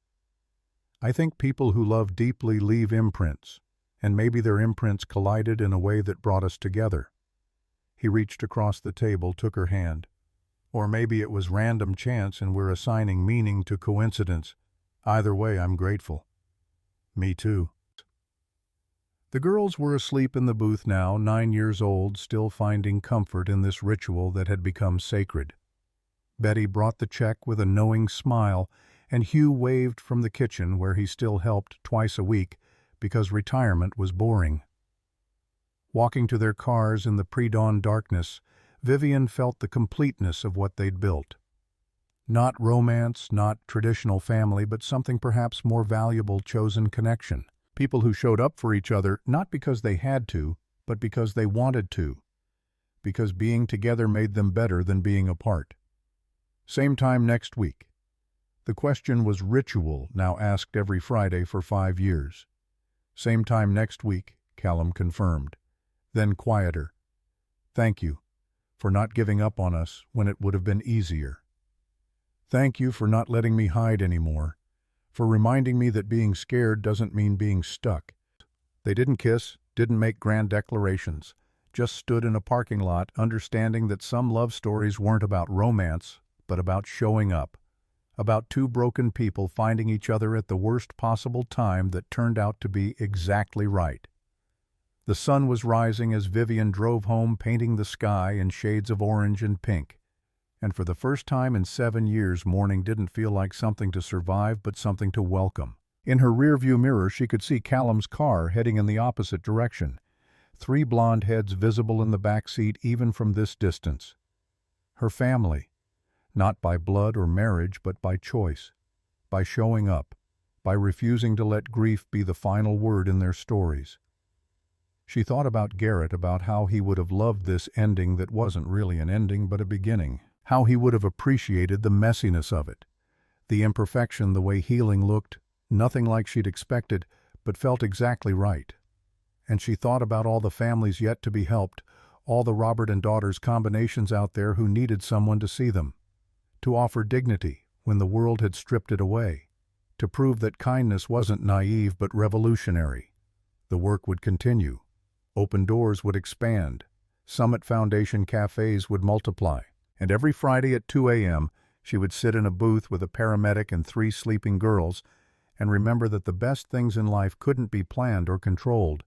Speaker 1: I think people who love deeply leave imprints, and maybe their imprints collided in a way that brought us together." He reached across the table, took her hand. "Or maybe it was random chance and we're assigning meaning to coincidence. Either way, I'm grateful." "Me too." The girls were asleep in the booth now, 9 years old, still finding comfort in this ritual that had become sacred. Betty brought the check with a knowing smile, and Hugh waved from the kitchen where he still helped twice a week because retirement was boring. Walking to their cars in the pre-dawn darkness, Vivienne felt the completeness of what they'd built. Not romance, not traditional family, but something perhaps more valuable: chosen connection. People who showed up for each other not because they had to, but because they wanted to. Because being together made them better than being apart. Same time next week. The question was ritual, now asked every Friday for 5 years. Same time next week, Callum confirmed. Then quieter. "Thank you for not giving up on us when it would have been easier. Thank you for not letting me hide anymore, for reminding me that being scared doesn't mean being stuck." They didn't kiss, didn't make grand declarations, just stood in a parking lot understanding that some love stories weren't about romance, but about showing up, about 2 broken people finding each other at the worst possible time that turned out to be exactly right. The sun was rising as Vivienne drove home, painting the sky in shades of orange and pink. And for the first time in 7 years, morning didn't feel like something to survive, but something to welcome. In her rearview mirror, she could see Callum's car heading in the opposite direction. 3 blonde heads visible in the back seat even from this distance. Her family. Not by blood or marriage, but by choice. By showing up. By refusing to let grief be the final word in their stories. She thought about Garrett, about how he would have loved this ending that wasn't really an ending but a beginning. How he would have appreciated the messiness of it. The imperfection, the way healing looked, nothing like she'd expected, but felt exactly right. And she thought about all the families yet to be helped, all the Robert and daughters combinations out there who needed someone to see them, to offer dignity when the world had stripped it away, to prove that kindness wasn't naive but revolutionary. The work would continue. Open doors would expand. Summit Foundation cafes would multiply. And every Friday at 2 a.m., she would sit in a booth with a paramedic and 3 sleeping girls and remember that the best things in life couldn't be planned or controlled.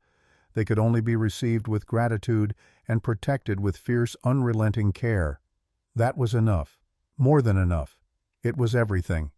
Speaker 1: They could only be received with gratitude and protected with fierce, unrelenting care. That was enough. More than enough. It was everything.